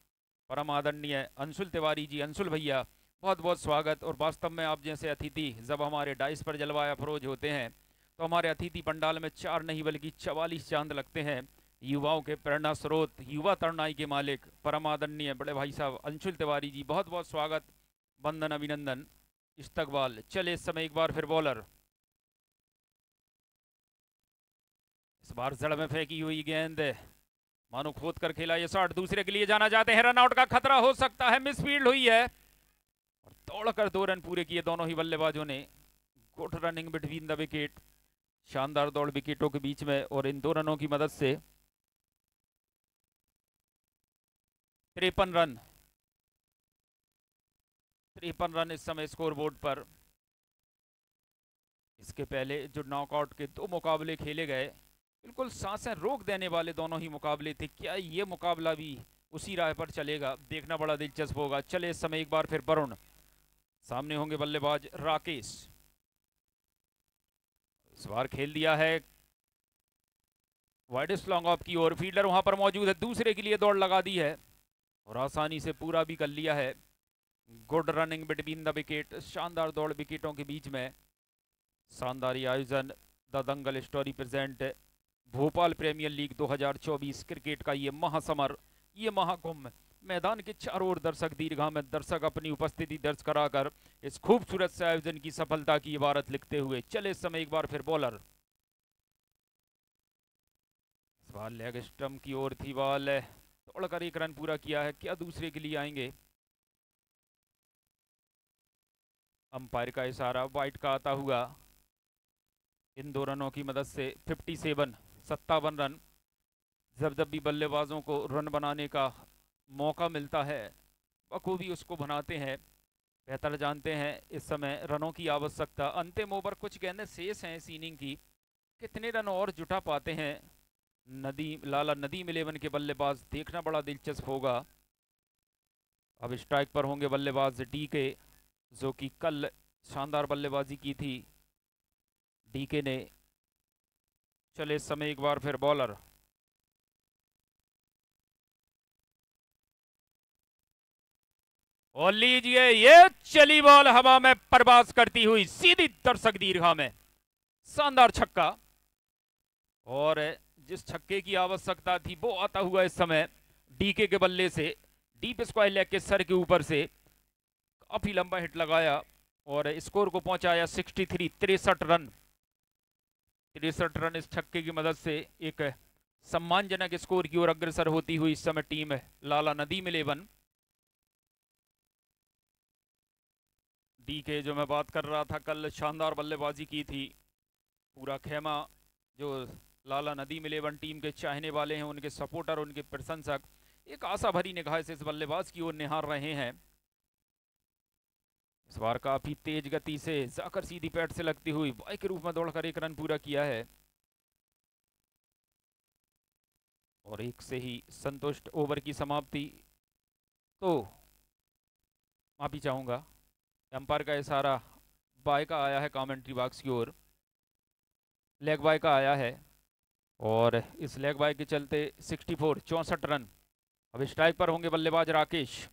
परम आदरणीय अंशुल तिवारी जी। अंशुल भैया, बहुत बहुत स्वागत। और वास्तव में आप जैसे अतिथि जब हमारे डाइस पर जलवाए अफरोज होते हैं, तो हमारे अतिथि पंडाल में 4 नहीं बल्कि 44 चांद लगते हैं। युवाओं के प्रेरणा स्रोत, युवा तरुणाई के मालिक, परम आदरणीय बड़े भाई साहब अंशुल तिवारी जी, बहुत बहुत स्वागत, वंदन, अभिनंदन, इस्तकबाल। चले इस समय एक बार फिर बॉलर, इस बार जड़ में फेंकी हुई गेंद, मानो खोद कर खेला ये शॉट, दूसरे के लिए जाना चाहते हैं, रन आउट का खतरा हो सकता है, मिसफील्ड हुई है, और दौड़कर 2 रन पूरे किए दोनों ही बल्लेबाजों ने। Good running between the wicket, शानदार दौड़ विकेटों के बीच में, और इन 2 रनों की मदद से 53 रन, 53 रन इस समय स्कोर बोर्ड पर। इसके पहले जो नॉकआउट के 2 मुकाबले खेले गए, बिल्कुल सांसें रोक देने वाले दोनों ही मुकाबले थे। क्या ये मुकाबला भी उसी राह पर चलेगा? देखना बड़ा दिलचस्प होगा। चले इस समय एक बार फिर वरुण, सामने होंगे बल्लेबाज राकेश। इस बार खेल दिया है वाइडेस्ट लॉन्ग ऑफ की ओर, फील्डर वहां पर मौजूद है, दूसरे के लिए दौड़ लगा दी है और आसानी से पूरा भी कर लिया है। Good running between the wicket, शानदार दौड़ विकेटों के बीच में। शानदार आयोजन, the Dangal story present Bhopal premier league 2024 cricket का ये महासमर, ये महाकुंभ। मैदान के चारों ओर दर्शक, दीर्घा में दर्शक अपनी उपस्थिति दर्ज कराकर इस खूबसूरत से आयोजन की सफलता की इबारत लिखते हुए। चले इस समय एक बार फिर बॉलर, इस बार लेग स्टंप की ओर थी बॉल, तोड़कर एक रन पूरा किया है। क्या दूसरे के लिए आएंगे? अंपायर का इशारा, वाइट का आता हुआ। इन 2 रनों की मदद से 57 रन। जब जब भी बल्लेबाजों को रन बनाने का मौका मिलता है, बखूबी उसको बनाते हैं, बेहतर जानते हैं इस समय रनों की आवश्यकता। अंतिम ओवर, कुछ गेंदें शेष हैं इस इनिंग की, कितने रन और जुटा पाते हैं लाला नदीम 11 के बल्लेबाज, देखना बड़ा दिलचस्प होगा। अब स्ट्राइक पर होंगे बल्लेबाज डीके, जो कि कल शानदार बल्लेबाजी की थी डीके ने। चले इस समय एक बार फिर बॉलर, और लीजिए ये चली बॉल हवा में परवास करती हुई सीधी दर्शक दीर्घा में, शानदार छक्का। और जिस छक्के की आवश्यकता थी वो आता हुआ इस समय डीके के बल्ले से, डीप स्क्वायर लेग के सर के ऊपर से काफी लंबा हिट लगाया और स्कोर को पहुंचाया 63 रन। 63 रन इस छक्के की मदद से एक सम्मानजनक स्कोर की ओर अग्रसर होती हुई इस समय टीम लाला नदीम 11। डीके जो मैं बात कर रहा था, कल शानदार बल्लेबाजी की थी। पूरा खेमा जो लाला नदीम 11 टीम के चाहने वाले हैं, उनके सपोर्टर, उनके प्रशंसक एक आशा भरी निगाह से इस बल्लेबाज की ओर निहार रहे हैं। इस बार काफी तेज गति से जाकर सीधी पैड से लगती हुई बॉय के रूप में दौड़कर एक रन पूरा किया है और एक से ही संतुष्ट। ओवर की समाप्ति। तो माफी चाहूंगा, अंपायर का इशारा बाय का आया है कमेंट्री बॉक्स की ओर, लेग बाय का आया है और इस लेग बाय के चलते 64 रन। अब स्ट्राइक पर होंगे बल्लेबाज राकेश।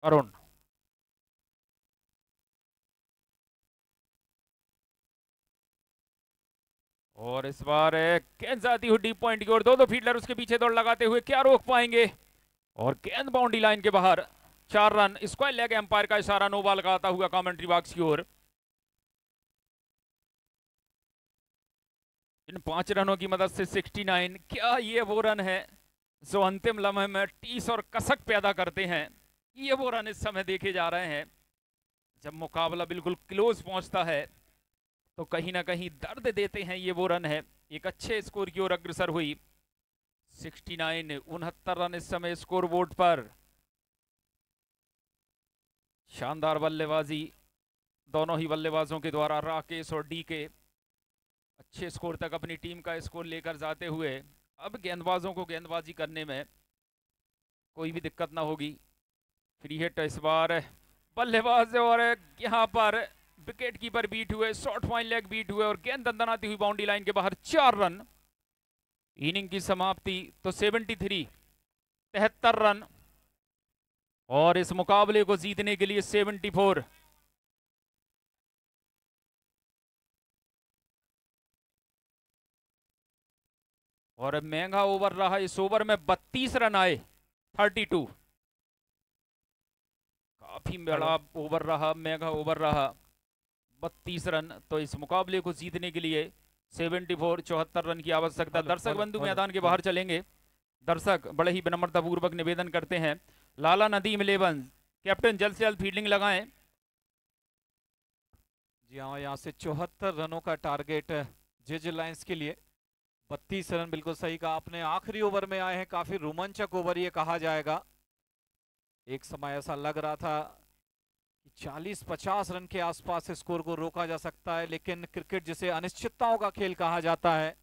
अरुण, और इस बार गेंद जाती हुई डीप पॉइंट की ओर, दो फील्डर उसके पीछे दौड़ लगाते हुए क्या रोक पाएंगे, और गेंद बाउंड्री लाइन के बाहर। 4 रन। स्क्वायर लेग एम्पायर का इशारा, नो बॉल का आता हुआ कमेंट्री बॉक्स की ओर। इन 5 रनों की मदद से 69। क्या ये वो रन है जो अंतिम लम्हे में टीस और कसक पैदा करते हैं? ये वो रन इस समय देखे जा रहे हैं। जब मुकाबला बिल्कुल क्लोज पहुंचता है तो कहीं ना कहीं दर्द देते हैं ये वो रन है। एक अच्छे स्कोर की ओर अग्रसर हुई 69। 69 रन इस समय स्कोर बोर्ड पर। शानदार बल्लेबाजी दोनों ही बल्लेबाजों के द्वारा। राकेश और डी के अच्छे स्कोर तक अपनी टीम का स्कोर लेकर जाते हुए अब गेंदबाजों को गेंदबाजी करने में कोई भी दिक्कत ना होगी। फ्री हिट इस बार बल्लेबाज और यहाँ पर विकेट कीपर बीट हुए, शॉर्ट फाइन लेग बीट हुए और गेंद दंदनाती हुई बाउंड्री लाइन के बाहर। 4 रन। इनिंग की समाप्ति तो 73, 73 रन। और इस मुकाबले को जीतने के लिए 74। और महंगा ओवर रहा। इस ओवर में 32 रन आए, 32। काफी बड़ा ओवर रहा, महंगा ओवर रहा। 32 रन। तो इस मुकाबले को जीतने के लिए 74, 74 रन की आवश्यकता। दर्शक बंधु मैदान के बाहर चलेंगे। दर्शक बड़े ही विनम्रता पूर्वक निवेदन करते हैं, लाला नदीम 11 कैप्टन जल्द से जल्द फील्डिंग लगाएं। जी हाँ, यहाँ से 74 रनों का टारगेट जेजे लायंस के लिए। 32 रन बिल्कुल सही कहा आपने। आखिरी ओवर में आए हैं, काफी रोमांचक ओवर ये कहा जाएगा। एक समय ऐसा लग रहा था कि 40-50 रन के आसपास स्कोर को रोका जा सकता है, लेकिन क्रिकेट जिसे अनिश्चितताओं का खेल कहा जाता है,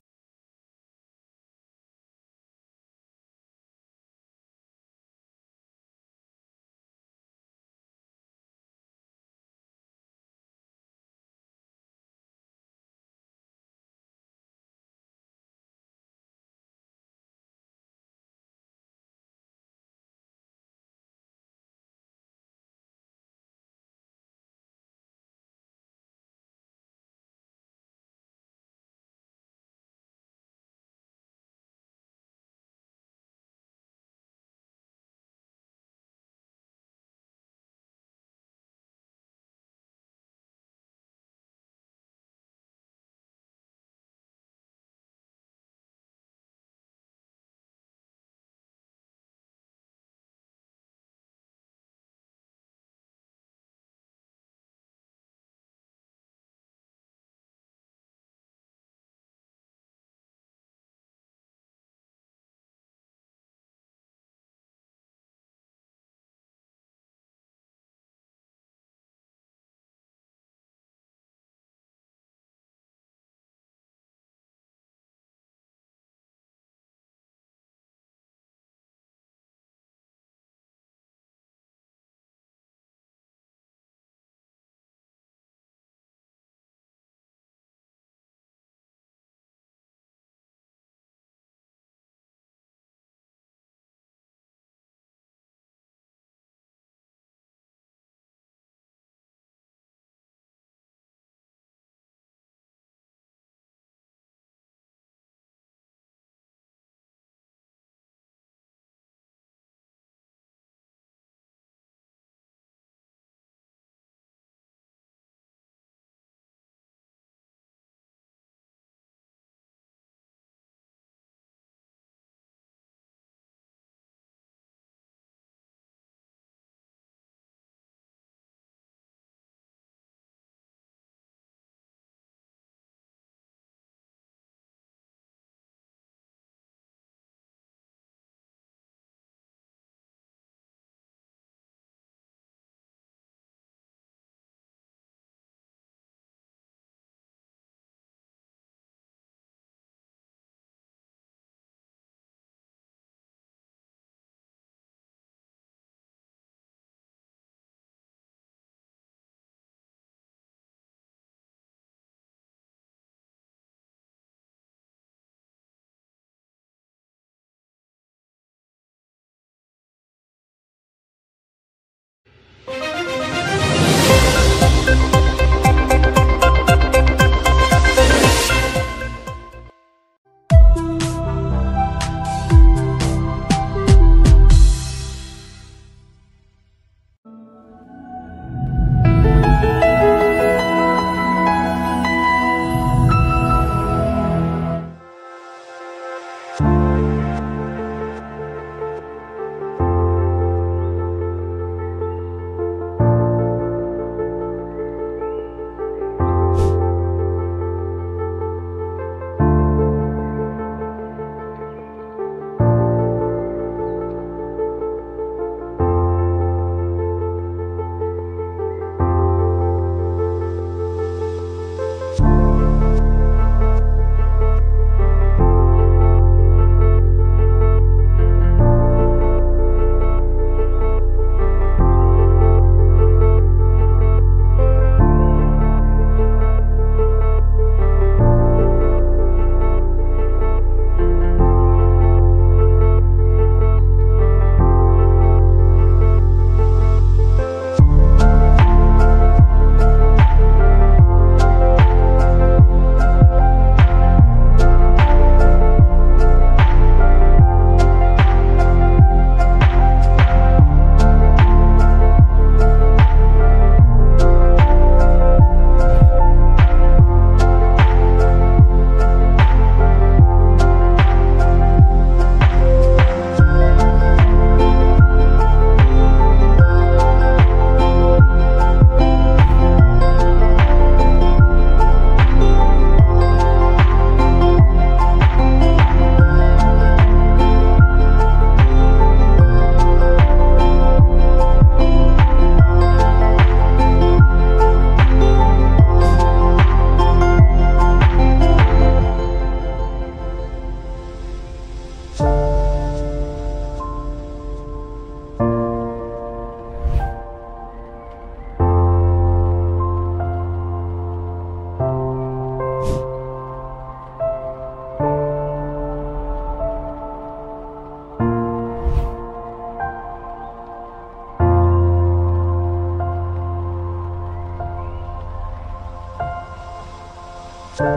दोनों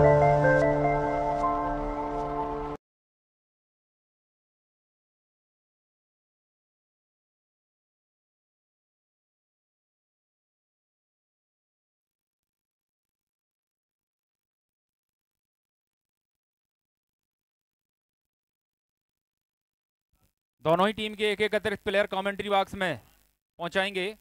ही टीम के एक एक अतिरिक्त प्लेयर कमेंट्री बॉक्स में पहुंचाएंगे।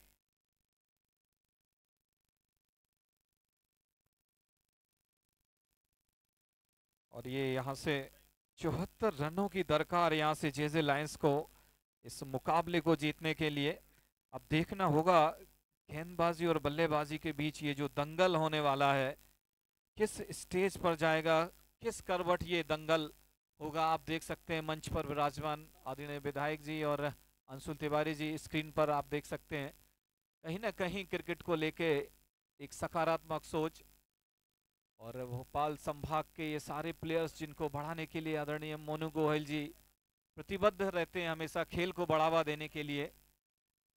और ये यहाँ से 74 रनों की दरकार यहाँ से जेजे लायंस को इस मुकाबले को जीतने के लिए। अब देखना होगा गेंदबाजी और बल्लेबाजी के बीच ये जो दंगल होने वाला है किस स्टेज पर जाएगा, किस करवट ये दंगल होगा। आप देख सकते हैं मंच पर विराजमान आदरणीय विधायक जी और अंशुल तिवारी जी, स्क्रीन पर आप देख सकते हैं कहीं ना कहीं क्रिकेट को लेके एक सकारात्मक सोच। और भोपाल संभाग के ये सारे प्लेयर्स जिनको बढ़ाने के लिए आदरणीय मोनू गोयल जी प्रतिबद्ध रहते हैं हमेशा खेल को बढ़ावा देने के लिए।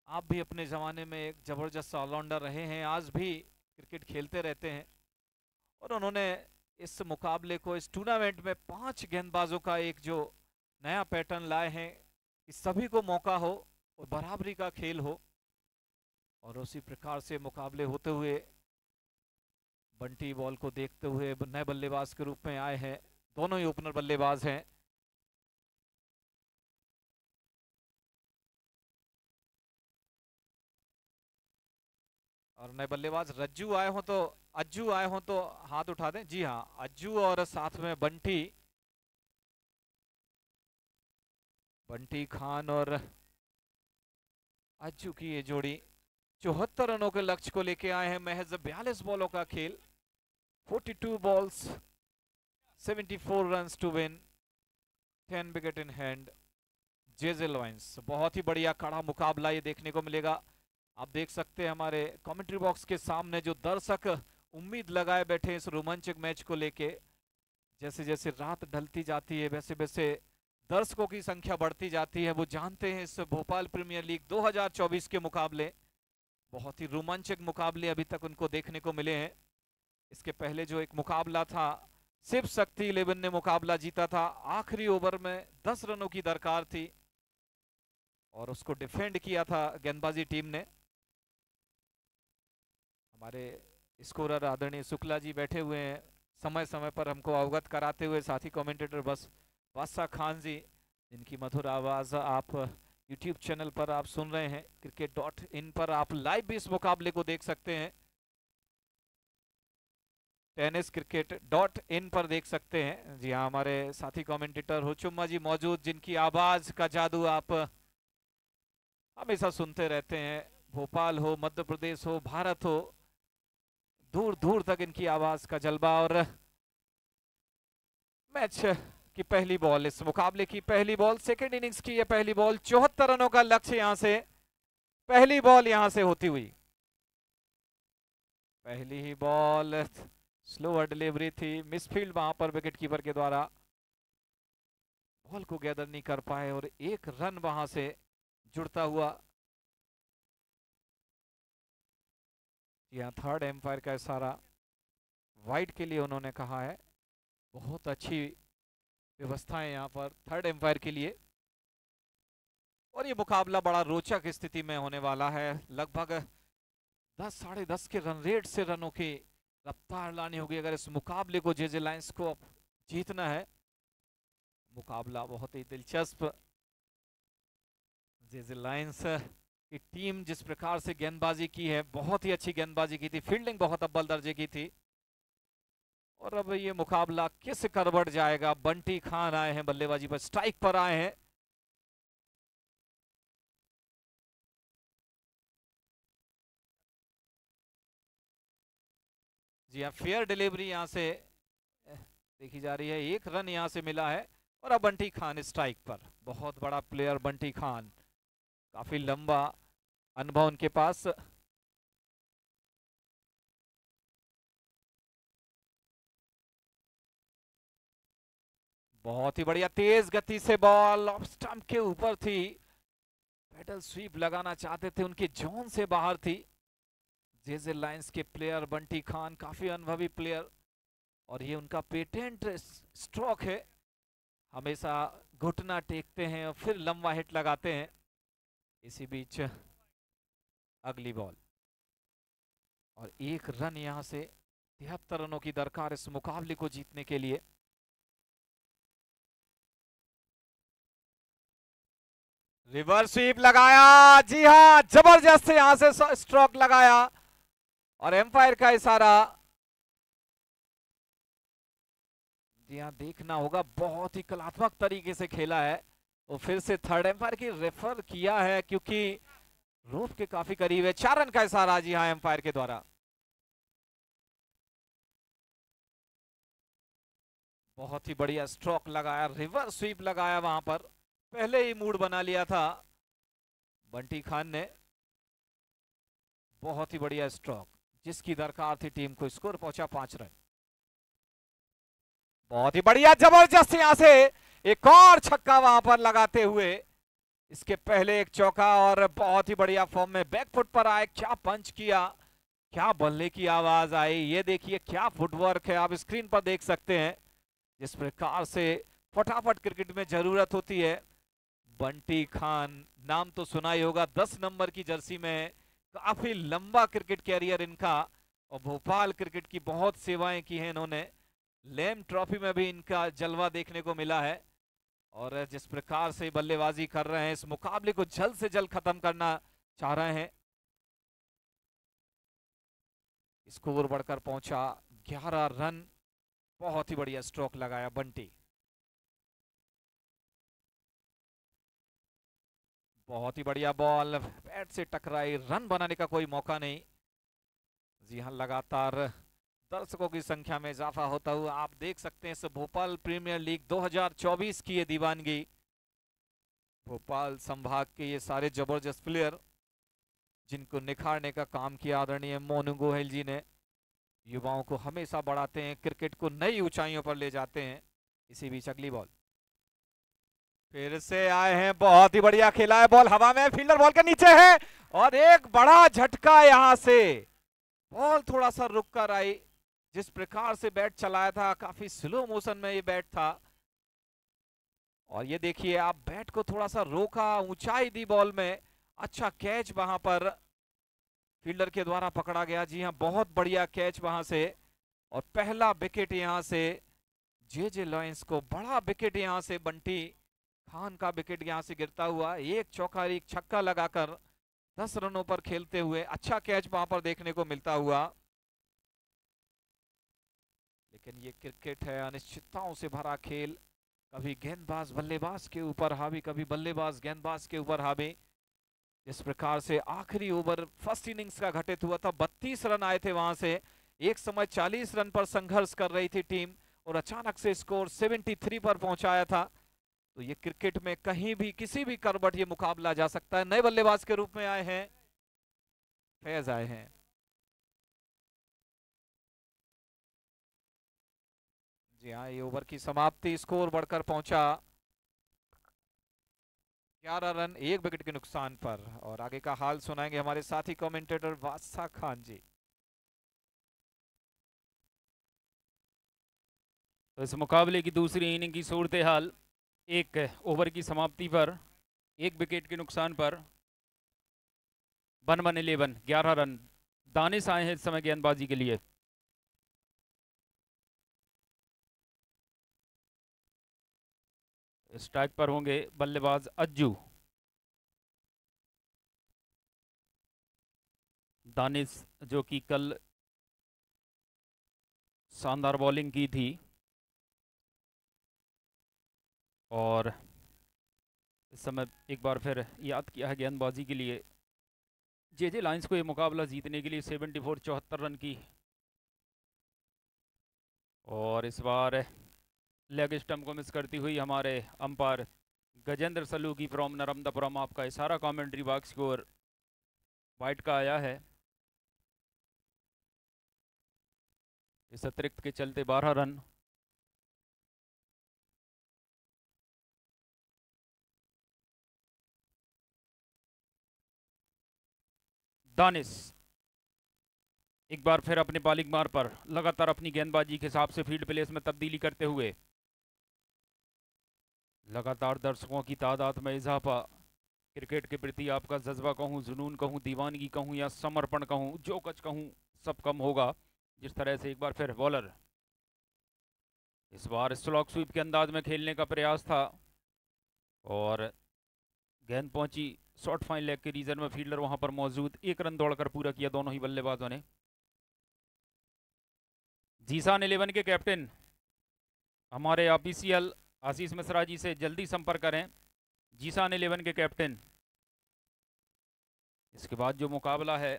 आप भी अपने ज़माने में एक ज़बरदस्त ऑलराउंडर रहे हैं, आज भी क्रिकेट खेलते रहते हैं। और उन्होंने इस मुकाबले को, इस टूर्नामेंट में 5 गेंदबाजों का एक जो नया पैटर्न लाए हैं कि सभी को मौका हो और बराबरी का खेल हो। और उसी प्रकार से मुकाबले होते हुए बंटी बॉल को देखते हुए नए बल्लेबाज के रूप में आए हैं, दोनों ही ओपनर बल्लेबाज हैं। और नए बल्लेबाज रज्जू आए हो तो, अज्जू आए हो तो हाथ उठा दें। जी हाँ, अज्जू और साथ में बंटी, बंटी खान और अज्जू की ये जोड़ी 74 रनों के लक्ष्य को लेके आए हैं। महज 42 बॉलों का खेल, 42 balls 74 runs to win, 10 wicket in hand. JJ lions, बहुत ही बढ़िया कड़ा मुकाबला ये देखने को मिलेगा। आप देख सकते हैं हमारे कमेंट्री बॉक्स के सामने जो दर्शक उम्मीद लगाए बैठे इस रोमांचक मैच को लेके। जैसे जैसे रात ढलती जाती है वैसे वैसे दर्शकों की संख्या बढ़ती जाती है। वो जानते हैं इस भोपाल प्रीमियर लीग 2024 के मुकाबले, बहुत ही रोमांचक मुकाबले अभी तक उनको देखने को मिले हैं। इसके पहले जो एक मुकाबला था, शिव शक्ति 11 ने मुकाबला जीता था, आखिरी ओवर में 10 रनों की दरकार थी और उसको डिफेंड किया था गेंदबाजी टीम ने। हमारे स्कोरर आदरणीय शुक्ला जी बैठे हुए हैं समय समय पर हमको अवगत कराते हुए, साथ ही कमेंटेटर बस बादशाह खान जी, जिनकी मधुर आवाज आप यूट्यूब चैनल पर आप सुन रहे हैं। cricket.in पर आप लाइव भी इस मुकाबले को देख सकते हैं, tenniscricket.in पर देख सकते हैं। जी हाँ, हमारे साथी कमेंटेटर होचुम्मा जी मौजूद, जिनकी आवाज का जादू आप हमेशा सुनते रहते हैं। भोपाल हो, मध्य प्रदेश हो, भारत हो, दूर दूर तक इनकी आवाज का जलवा। और मैच की पहली बॉल, इस मुकाबले की पहली बॉल, सेकेंड इनिंग्स की ये पहली बॉल, 74 रनों का लक्ष्य यहां से पहली बॉल यहां से होती हुई। पहली ही बॉल स्लोअर डिलीवरी थी, मिसफील्ड वहां पर विकेट कीपर के द्वारा, बॉल को गैदर नहीं कर पाए और एक रन वहां से जुड़ता हुआ। यहाँ थर्ड एम्पायर का इशारा वाइड के लिए उन्होंने कहा है। बहुत अच्छी व्यवस्था है यहाँ पर थर्ड एम्पायर के लिए। और ये मुकाबला बड़ा रोचक स्थिति में होने वाला है। लगभग 10 साढ़े 10 के रन रेट से रनों की रफ्तार लानी होगी अगर इस मुकाबले को जेजे लायंस को जीतना है। मुकाबला बहुत ही दिलचस्प। जेजे लायंस की टीम जिस प्रकार से गेंदबाजी की है, बहुत ही अच्छी गेंदबाजी की थी, फील्डिंग बहुत अव्वल दर्जे की थी। और अब ये मुकाबला किस करवट जाएगा। बंटी खान आए हैं बल्लेबाजी पर, स्ट्राइक पर आए हैं। जी हाँ, फेयर डिलीवरी यहां से देखी जा रही है, एक रन यहां से मिला है। और अब बंटी खान स्ट्राइक पर, बहुत बड़ा प्लेयर बंटी खान, काफी लंबा अनुभव उनके पास। बहुत ही बढ़िया तेज गति से बॉल ऑफ स्टंप के ऊपर थी, पेडल स्वीप लगाना चाहते थे, उनके जोन से बाहर थी। जेजे लायंस के प्लेयर बंटी खान, काफी अनुभवी प्लेयर, और ये उनका पेटेंट स्ट्रोक है, हमेशा घुटना टेकते हैं और फिर लंबा हिट लगाते हैं। इसी बीच अगली बॉल और 1 रन यहां से, 73 रनों की दरकार इस मुकाबले को जीतने के लिए। रिवर्स स्वीप लगाया, जी हां, जबरदस्त यहां से स्ट्रोक लगाया और एम्पायर का इशारा। जी हां, देखना होगा, बहुत ही कलात्मक तरीके से खेला है। और फिर से थर्ड एम्पायर की रेफर किया है क्योंकि रोप के काफी करीब है। 4 रन का इशारा, जी हां, एम्पायर के द्वारा। बहुत ही बढ़िया स्ट्रोक लगाया, रिवर्स स्वीप लगाया वहां पर, पहले ही मूड बना लिया था बंटी खान ने। बहुत ही बढ़िया स्ट्रोक जिसकी दरकार थी टीम को। स्कोर पहुंचा 5 रन। बहुत ही बढ़िया, जबरदस्त यहां से एक और छक्का वहां पर लगाते हुए, इसके पहले एक चौका और बहुत ही बढ़िया फॉर्म में बैकफुट पर आए। क्या पंच किया, क्या बल्ले की आवाज आई, ये देखिए क्या फुटवर्क है, आप स्क्रीन पर देख सकते हैं। जिस प्रकार से फटाफट क्रिकेट में जरूरत होती है। बंटी खान नाम तो सुना ही होगा, 10 नंबर की जर्सी में, काफी लंबा क्रिकेट कैरियर इनका और भोपाल क्रिकेट की बहुत सेवाएं की हैं इन्होंने। लेम ट्रॉफी में भी इनका जलवा देखने को मिला है। और जिस प्रकार से बल्लेबाजी कर रहे हैं, इस मुकाबले को जल्द से जल्द खत्म करना चाह रहे हैं। स्कोर बढ़कर पहुंचा 11 रन। बहुत ही बढ़िया स्ट्रोक लगाया बंटी। बहुत ही बढ़िया बॉल, बैट से टकराई, रन बनाने का कोई मौका नहीं। जी हां, लगातार दर्शकों की संख्या में इजाफा होता हुआ आप देख सकते हैं। इस भोपाल प्रीमियर लीग 2024 की ये दीवानगी, भोपाल संभाग के ये सारे जबरदस्त प्लेयर जिनको निखारने का काम किया आदरणीय मोनू गोयल जी ने, युवाओं को हमेशा बढ़ाते हैं, क्रिकेट को नई ऊंचाइयों पर ले जाते हैं। इसी बीच अगली बॉल, फिर से आए हैं, बहुत ही बढ़िया खेला है, बॉल हवा में, फील्डर बॉल के नीचे है और एक बड़ा झटका यहां से। बॉल थोड़ा सा रुक कर आई, जिस प्रकार से बैट चलाया था, काफी स्लो मोशन में ये बैट था। और ये देखिए आप, बैट को थोड़ा सा रोका, ऊंचाई दी बॉल में, अच्छा कैच वहां पर फील्डर के द्वारा पकड़ा गया। जी हां, बहुत बढ़िया कैच वहां से और पहला विकेट यहां से जे लॉयंस को, बड़ा विकेट यहां से बंटी खान का विकेट यहां से गिरता हुआ, एक चौका एक छक्का लगाकर 10 रनों पर खेलते हुए, अच्छा कैच वहां पर देखने को मिलता हुआ। लेकिन ये क्रिकेट है, अनिश्चितताओं से भरा खेल, कभी गेंदबाज बल्लेबाज के ऊपर हावी, कभी बल्लेबाज गेंदबाज के ऊपर हावी। जिस प्रकार से आखिरी ओवर फर्स्ट इनिंग्स का घटित हुआ था, 32 रन आए थे वहां से, एक समय 40 रन पर संघर्ष कर रही थी टीम और अचानक से स्कोर 73 पर पहुंचाया था। तो ये क्रिकेट में कहीं भी किसी भी करवट ये मुकाबला जा सकता है। नए बल्लेबाज के रूप में आए हैं, फैज आए हैं। जी हाँ, ये ओवर की समाप्ति, स्कोर बढ़कर पहुंचा 11 रन 1 विकेट के नुकसान पर। और आगे का हाल सुनाएंगे हमारे साथी कमेंटेटर वासा खान जी। तो इस मुकाबले की दूसरी इनिंग की सूरत हाल, एक ओवर की समाप्ति पर 1 विकेट के नुकसान पर 1-11, 11 रन। दानिश आए हैं इस समय गेंदबाजी के लिए। स्ट्राइक पर होंगे बल्लेबाज अज्जू। दानिश जो कि कल शानदार बॉलिंग की थी और इस समय एक बार फिर याद किया है गेंदबाजी के लिए। जे लायंस को ये मुकाबला जीतने के लिए 74 रन की, और इस बार लेग स्टंप को मिस करती हुई हमारे अंपायर गजेंद्र सलूकी फ्रॉम नर्मदापुरम, आपका इशारा कमेंट्री बॉक्स की ओर वाइट का आया है। इस अतिरिक्त के चलते 12 रन। दानिश एक बार फिर अपने बॉलिंग मार पर लगातार अपनी गेंदबाजी के हिसाब से फील्ड प्लेस में तब्दीली करते हुए लगातार दर्शकों की तादाद में इजाफा। क्रिकेट के प्रति आपका जज्बा कहूँ, जुनून कहूँ, दीवानगी कहूँ या समर्पण कहूँ, जो कुछ कहूँ सब कम होगा। जिस तरह से एक बार फिर बॉलर इस बार स्लॉक स्वीप के अंदाज में खेलने का प्रयास था और गेंद पहुंची शॉर्ट फाइन लेग के रीजन में, फील्डर वहां पर मौजूद, 1 रन दौड़कर पूरा किया दोनों ही बल्लेबाजों ने। जीसान 11 के कैप्टन हमारे ऑफिशियल आशीष मिश्रा जी से जल्दी संपर्क करें। जीसान 11 के कैप्टन। इसके बाद जो मुकाबला है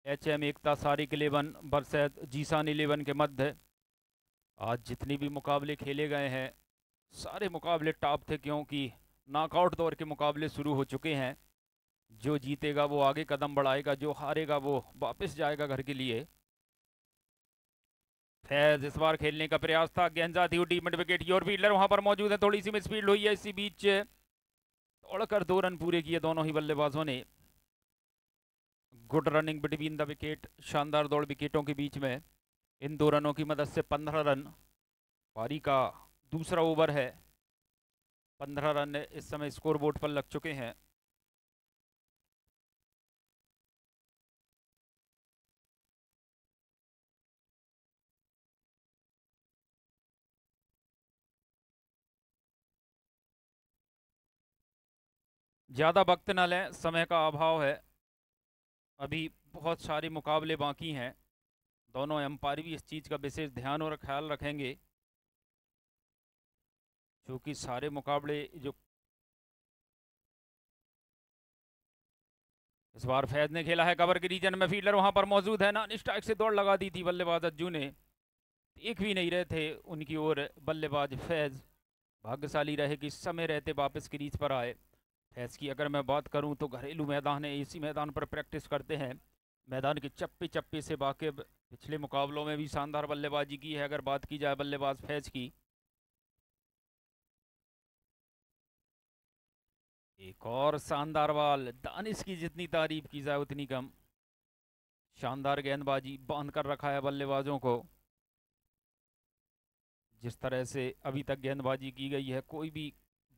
HM एकता सारिक 11 वर्सेस जीसान 11 के मध्य, आज जितने भी मुकाबले खेले गए हैं सारे मुकाबले टॉप थे, क्योंकि नॉकआउट दौर के मुकाबले शुरू हो चुके हैं। जो जीतेगा वो आगे कदम बढ़ाएगा, जो हारेगा वो वापस जाएगा घर के लिए। फैज इस बार खेलने का प्रयास था, गेंद जाती हुई डीप मिड विकेट की ओर, फील्डर वहां पर मौजूद है, थोड़ी सी मिसफील्ड हुई है, इसी बीच दौड़कर 2 रन पूरे किए दोनों ही बल्लेबाजों ने। Good running between the wicket, शानदार दौड़ विकेटों के बीच में। इन 2 रनों की मदद से 15 रन, पारी का दूसरा ओवर है, 15 रन इस समय स्कोरबोर्ड पर लग चुके हैं। ज़्यादा वक्त न लें, समय का अभाव है, अभी बहुत सारे मुकाबले बाकी हैं। दोनों एम्पायर भी इस चीज़ का विशेष ध्यान और ख्याल रखेंगे, क्योंकि सारे मुकाबले जो इस बार फैज ने खेला है कवर के रीजन में, फील्डर वहां पर मौजूद है, नॉन स्ट्राइक से दौड़ लगा दी थी बल्लेबाज अज्जू ने, देख भी नहीं रहे थे उनकी ओर बल्लेबाज फैज। भाग्यशाली रहे कि समय रहते वापस क्रीज पर आए। फैज की अगर मैं बात करूं तो घरेलू मैदान है, इसी मैदान पर प्रैक्टिस करते हैं, मैदान के चप्पे चप्पे से वाकिफ, पिछले मुकाबलों में भी शानदार बल्लेबाजी की है अगर बात की जाए बल्लेबाज फैज की। एक और शानदार बॉल, दानिश की जितनी तारीफ की जाए उतनी कम। शानदार गेंदबाजी, बांध कर रखा है बल्लेबाजों को। जिस तरह से अभी तक गेंदबाजी की गई है, कोई भी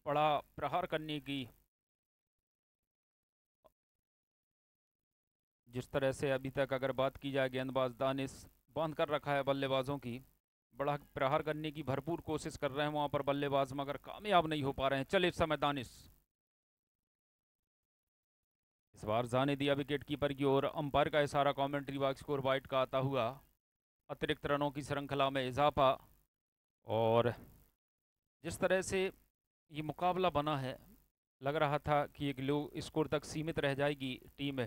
बड़ा प्रहार करने की, जिस तरह से अभी तक अगर बात की जाए गेंदबाज दानिश, बांध कर रखा है बल्लेबाजों की, बड़ा प्रहार करने की भरपूर कोशिश कर रहे हैं वहां पर बल्लेबाज, मगर कामयाब नहीं हो पा रहे हैं। चले इस समय दानिश इस बार जाने दिया विकेट कीपर की ओर, अंपायर का इशारा कमेंट्री बॉक्स को वाइड का आता हुआ। अतिरिक्त रनों की श्रृंखला में इजाफा, और जिस तरह से ये मुकाबला बना है, लग रहा था कि एक लो स्कोर तक सीमित रह जाएगी टीम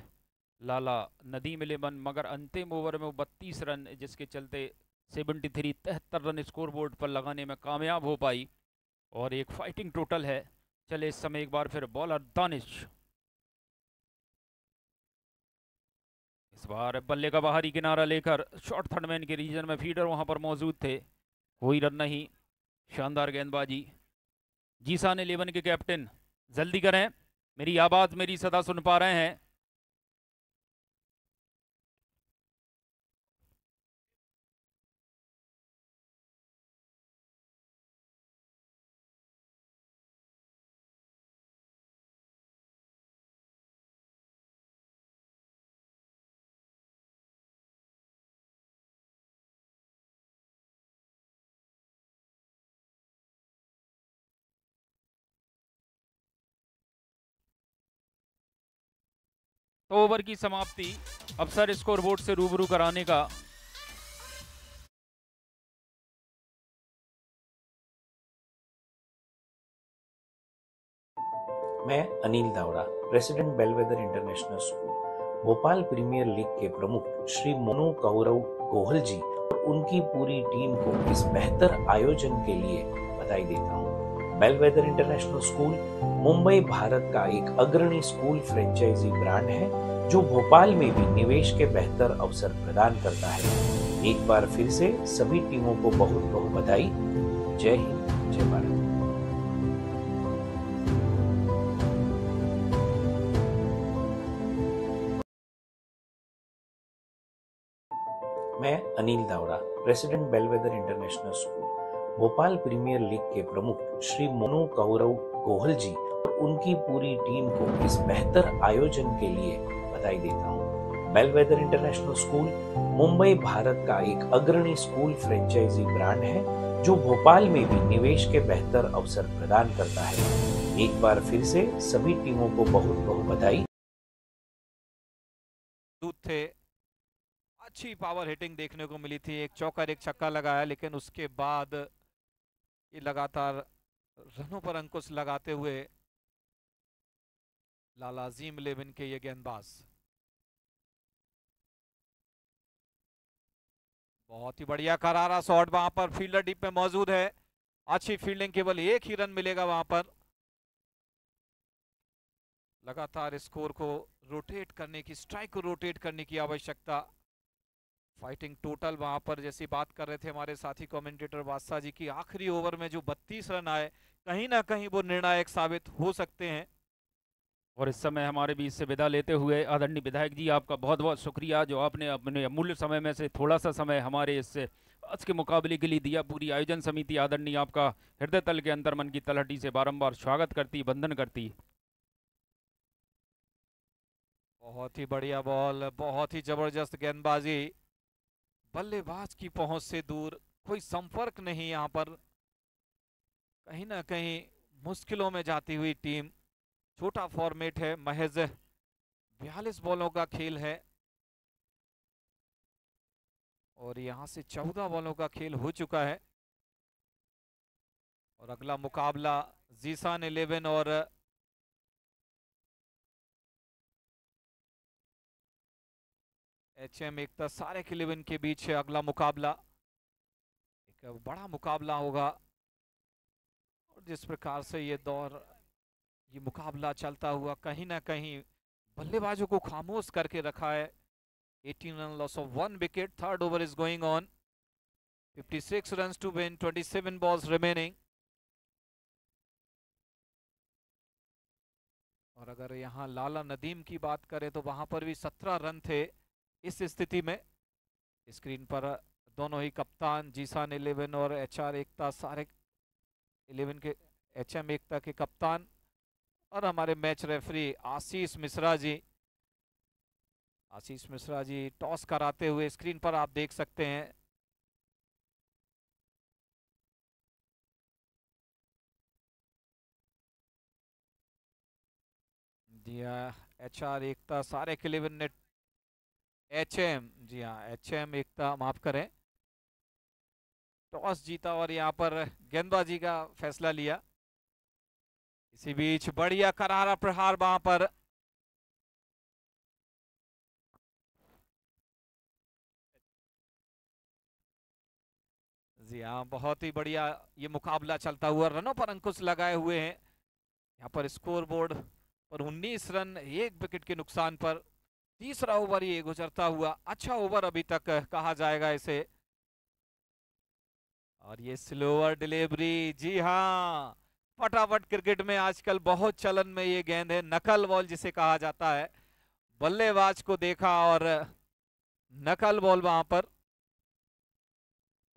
लाला नदीम 11, मगर अंतिम ओवर में वो 32 रन, जिसके चलते 73 रन स्कोरबोर्ड पर लगाने में कामयाब हो पाई, और एक फाइटिंग टोटल है। चले इस समय एक बार फिर बॉलर दानिश, इस बार बल्ले का बाहरी किनारा लेकर शॉर्ट थर्डमैन के रीजन में, फीडर वहां पर मौजूद थे, कोई रन नहीं। शानदार गेंदबाजी। जीसान 11 के कैप्टन जल्दी करें, मेरी आवाज मेरी सदा सुन पा रहे हैं? तो ओवर की समाप्ति, अफसर स्कोरबोर्ड से रूबरू कराने का। मैं Anil Dawda, president Belvedere international school, Bhopal premier league के प्रमुख श्री मोनू कौरव गोहल जी और उनकी पूरी टीम को इस बेहतर आयोजन के लिए बधाई देता हूँ। Bellwether international school Mumbai Bharat का एक अग्रणी स्कूल फ्रेंचाइजी ब्रांड है, जो भोपाल में भी निवेश के बेहतर अवसर प्रदान करता है। एक बार फिर से सभी टीमों को बहुत बहुत बधाई। जय हिंद, जय भारत। मैं Anil Dawda, president Belvedere international school, Bhopal premier league के प्रमुख श्री मोनू कौरव गोहल जी और उनकी पूरी टीम को इस बेहतर आयोजन के लिए बधाई देता हूँ। Bellwether international school Mumbai Bharat का एक अग्रणी स्कूल फ्रेंचाइजी ब्रांड है जो भोपाल में भी निवेश के बेहतर अवसर प्रदान करता है। एक बार फिर से सभी टीमों को बहुत बहुत बधाई। थे अच्छी पावर हिटिंग देखने को मिली थी, एक चौका एक छक्का लगाया, लेकिन उसके बाद ये लगातार रनों पर अंकुश लगाते हुए लाला अजीम 11 के ये गेंदबाज बहुत ही बढ़िया करारा शॉट, वहां पर फील्डर डीप में मौजूद है, अच्छी फील्डिंग, केवल एक ही रन मिलेगा वहां पर। लगातार स्कोर को रोटेट करने की, स्ट्राइक को रोटेट करने की आवश्यकता। फाइटिंग टोटल वहां पर जैसी बात कर रहे थे हमारे साथी कमेंटेटर बादशाह जी की, आखिरी ओवर में जो 32 रन आए कहीं ना कहीं वो निर्णायक साबित हो सकते हैं। और इस समय हमारे बीच से विदा लेते हुए आदरणीय विधायक जी, आपका बहुत बहुत शुक्रिया जो आपने अपने अमूल्य समय में से थोड़ा सा समय हमारे इस आज के मुकाबले के लिए दिया। पूरी आयोजन समिति आदरणीय आपका हृदय तल के अंतर मन की तलहटी से बारंबार स्वागत करती, वंदन करती। बहुत ही बढ़िया बॉल, बहुत ही जबरदस्त गेंदबाजी, बल्लेबाज की पहुंच से दूर, कोई संपर्क नहीं यहां पर, कहीं ना कहीं मुश्किलों में जाती हुई टीम। छोटा फॉर्मेट है, महज 42 बॉलों का खेल है और यहां से 14 बॉलों का खेल हो चुका है। और अगला मुकाबला जीसान 11 और HM एकता सारे के 11 के बीच है अगला मुकाबला। एक बड़ा मुकाबला होगा और जिस प्रकार से ये मुकाबला चलता हुआ कहीं ना कहीं बल्लेबाजों को खामोश करके रखा है। 18 run loss of 1 wicket, third over is going on, 56 runs to win, 27 balls remaining. और अगर यहाँ लाला नदीम की बात करें तो वहां पर भी 17 रन थे। इस स्थिति में स्क्रीन पर दोनों ही कप्तान, जीसान 11 और HR एकता सारे 11 के, HM एकता के कप्तान और हमारे match referee Ashish Mishra ji, toss कराते हुए स्क्रीन पर आप देख सकते हैं। जी हाँ, HR एकता सारे के 11 ने, HM, जी हाँ HM एकता माफ करें, टॉस जीता और यहाँ पर गेंदबाजी का फैसला लिया। इसी बीच बढ़िया करारा प्रहार वहां पर, जी हाँ बहुत ही बढ़िया ये मुकाबला चलता हुआ, रनों पर अंकुश लगाए हुए हैं। यहाँ पर स्कोर बोर्ड पर 19 रन, एक विकेट के नुकसान पर तीसरा ओवर ये गुजरता हुआ, अच्छा ओवर अभी तक कहा जाएगा इसे। और ये स्लोअर डिलीवरी, जी हाँ फटाफट क्रिकेट में आजकल बहुत चलन में ये गेंद है, नकल बॉल जिसे कहा जाता है। बल्लेबाज को देखा और नकल बॉल वहां पर,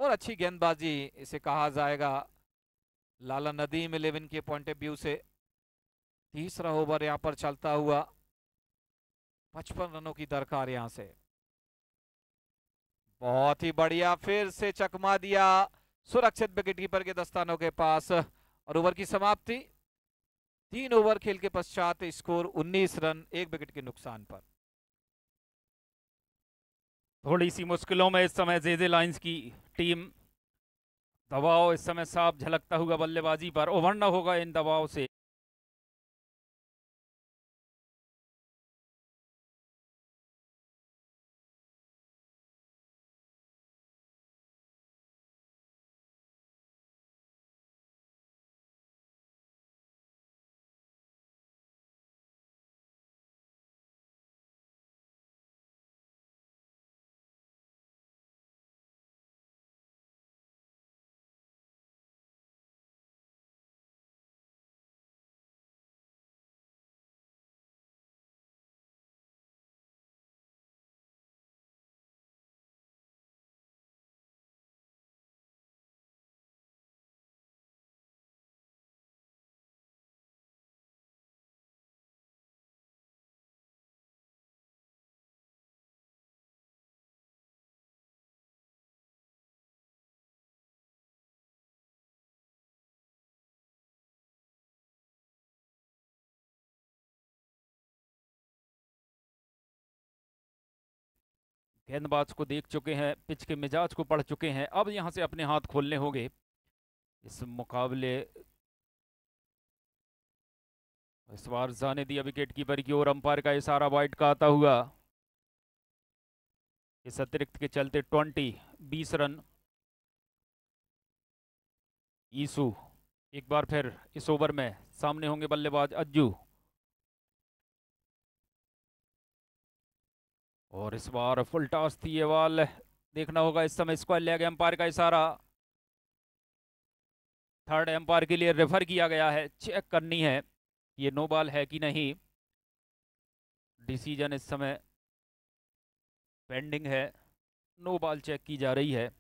और अच्छी गेंदबाजी इसे कहा जाएगा लाला नदीम 11 के पॉइंट ऑफ व्यू से। तीसरा ओवर यहां पर चलता हुआ, 55 रनों की दरकार यहां से। बहुत ही बढ़िया, फिर से चकमा दिया सुरक्षित विकेटकीपर के दस्तानों के पास और ओवर की समाप्ति। 3 ओवर खेल के पश्चात स्कोर 19 रन, एक विकेट के नुकसान पर। थोड़ी सी मुश्किलों में इस समय जेजे लाइंस की टीम, दबाव इस समय साफ झलकता हुआ बल्लेबाजी पर, ओवर न होगा इन दबाव से। गेंदबाज को देख चुके हैं, पिच के मिजाज को पढ़ चुके हैं, अब यहाँ से अपने हाथ खोलने होंगे इस मुकाबले। इस बार जाने दिया विकेट कीपर की ओर, अंपायर का इशारा वाइड का आता हुआ। इस अतिरिक्त के चलते 20 रन। ईसू एक बार फिर इस ओवर में सामने होंगे बल्लेबाज अज्जू, और इस बार फुल टॉस थी ये बॉल, देखना होगा इस समय स्क्वायर लेग। अंपायर का इशारा, थर्ड एम्पायर के लिए रेफर किया गया है, चेक करनी है ये नो बॉल है कि नहीं। डिसीजन इस समय पेंडिंग है, नो बॉल चेक की जा रही है।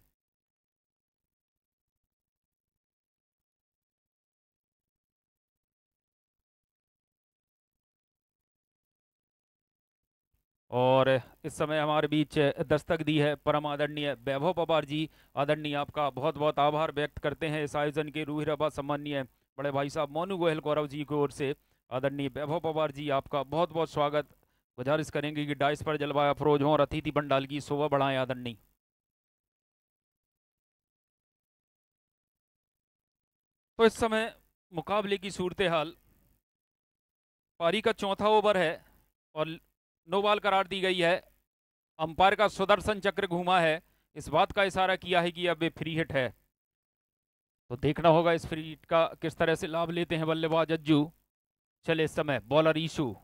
और इस समय हमारे बीच दस्तक दी है परम आदरणीय वैभव पवार जी। आदरणीय आपका बहुत बहुत आभार व्यक्त करते हैं इस आयोजन के रूहिरबा सम्मानीय बड़े भाई साहब मोनू गोयल गौरव जी की ओर से। आदरणीय वैभव पवार जी आपका बहुत बहुत स्वागत। गुजारिश करेंगे कि डाइस पर जलवाया अफरोज हों और अतिथि पंडाल की शोभा बढ़ाएं आदरणीय। तो इस समय मुकाबले की सूरत हाल, पारी का चौथा ओवर है और नो बॉल करार दी गई है। अंपायर का सुदर्शन चक्र घूमा है, इस बात का इशारा किया है कि अब ये फ्री हिट है। तो देखना होगा इस फ्री हिट का किस तरह से लाभ लेते हैं बल्लेबाज अज्जू। चले इस समय बॉलर ईशू,